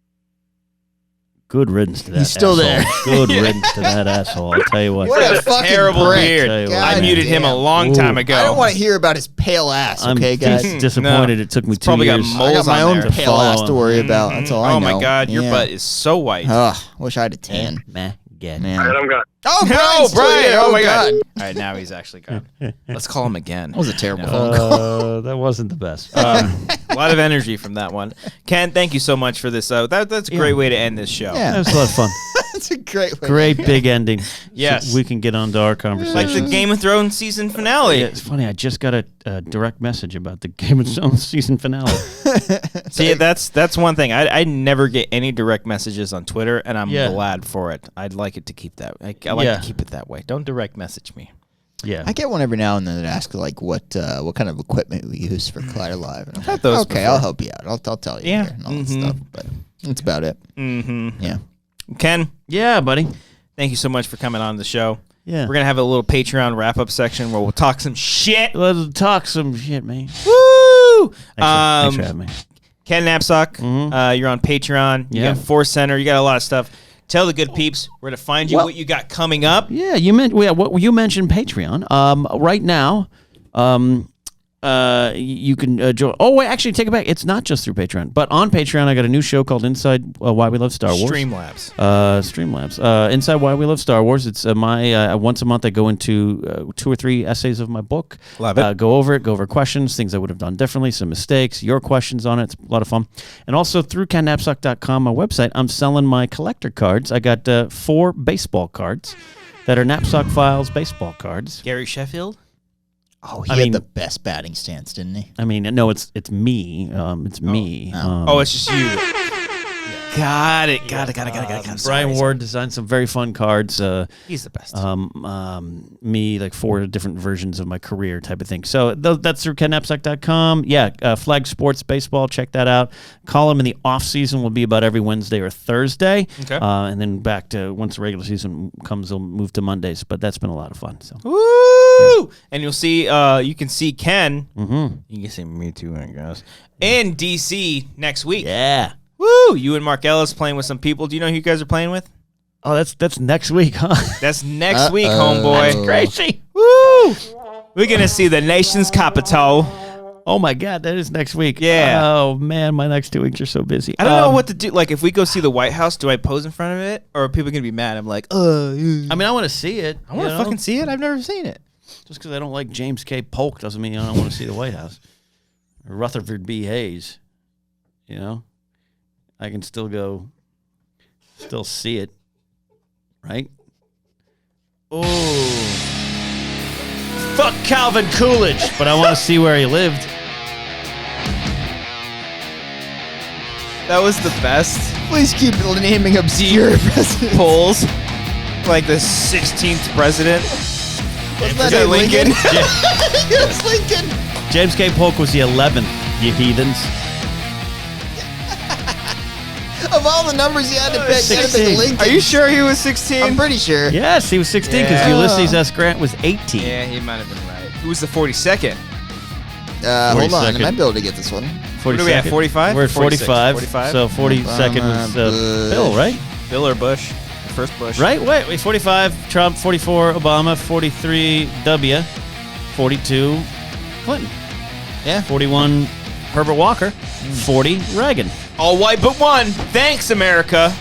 Good riddance to that. He's still asshole. Good riddance to that asshole. I'll tell you what. What a fucking Terrible prick. beard. God I muted him a damn. long time ago. I don't want to hear about his pale ass, I'm okay, guys? disappointed. It took me 2 probably got years. mold. I got my on own there. pale Follow ass to him. worry about. That's all I know. Oh my God, your Yeah. butt is so white. Ugh, wish I had a tan. Meh, Again. Man. All right, I'm gone. Oh, No, Brian! Oh my God. God! All right, now he's actually gone. Let's call him again. That was a terrible phone call. That wasn't the best. A lot of energy from that one. Ken, thank you so much for this. That's a great way to end this show. Yeah. That was a lot of fun. That's a great way. Great big ending. Yes. So we can get on to our Like conversation. the Game of Thrones season finale. Yeah, it's funny. I just got a direct message about the Game of Thrones season finale. See, that's one thing. I never get any direct messages on Twitter, and I'm Yeah. glad for it. I'd like it to keep that. I like Yeah. to keep it that way. Don't direct message me. Yeah. I get one every now and then that asks like what kind of equipment we use for Collider Live. And I'm like, those okay, before. I'll help you out. I'll tell you Yeah. here and all that stuff. But that's about it. Mm-hmm. Yeah. Ken, Yeah, buddy. thank you so much for coming on the show. Yeah. We're gonna have a little Patreon wrap up section where we'll talk some shit. Let's talk some shit, man. Woo! Thanks for having me. Ken Napzok, you're on Patreon. You Yeah. got Force Center. You got a lot of stuff. Tell the good peeps where to find you, Well- what you got coming up. Yeah, you mentioned Patreon. Right now, you can join. Oh wait, actually, take it back. It's not just through Patreon, but on Patreon, I got a new show called Inside Why We Love Star Wars. Streamlabs. Streamlabs. Inside Why We Love Star Wars. It's my once a month I go into 2 or 3 essays of my book. Love it. Go over questions, things I would have done differently, some mistakes, your questions on it. It's a lot of fun. And also through KenNapzok.com, my website, I'm selling my collector cards. I got 4 baseball cards that are Napzok Files baseball cards. Gary Sheffield. Oh, he I had mean- the best batting stance, didn't he? I mean, no, it's me. It's me. Oh, it's just you. Got it. Brian Ward designed some very fun cards. He's the best. Me, like 4 different versions of my career type of thing. So that's through KenNapzok.com. Yeah, Flag Sports Baseball, check that out. Column in the off season will be about every Wednesday or Thursday. Okay. And then back to once the regular season comes, we'll move to Mondays. But that's been a lot of fun. So Woo! And you'll see, you can see Ken. Mm-hmm. You can see me too, I guess. In DC next week. Yeah. Woo! You and Mark Ellis playing with some people. Do you know who you guys are playing with? Oh, that's next week, huh? That's next week, Uh-oh. homeboy. That's crazy. Woo! We're gonna see the nation's capital. Oh my God, that is next week. Yeah. Oh man, my next 2 weeks are so busy. I don't know what to do. Like, if we go see the White House, do I pose in front of it, or are people gonna be mad? I'm like, I mean, I want to see it. I want to fucking see it. I've never seen it. Just because I don't like James K. Polk doesn't mean I don't want to see the White House. Or Rutherford B. Hayes. You know? I can still see it. Right? Oh. Fuck Calvin Coolidge, but I want to see where he lived. That was the best. Please keep naming obscure presidents. Polls. Like the 16th president. Wasn't Is that Lincoln? Yes, Lincoln. James K. Polk was the 11th, you heathens. Of all the numbers you had to pick, you had to 16. pick Lincoln. Are you sure he was 16? I'm pretty sure. Yes, he was 16 because Yeah. Ulysses S. Grant was 18. Yeah, he might have been right. Who was the 42nd? Hold on, I 42nd. might be able to get this one. 42nd. What are we at, 45? We're at 45. 45? So 42nd was Bush. Bill, right? Bill or Bush? The first Bush. Right? Wait, 45 Trump, 44 Obama, 43 W, 42 Clinton, Yeah. 41 Herbert Walker, 40 Reagan. All white but one. Thanks, America.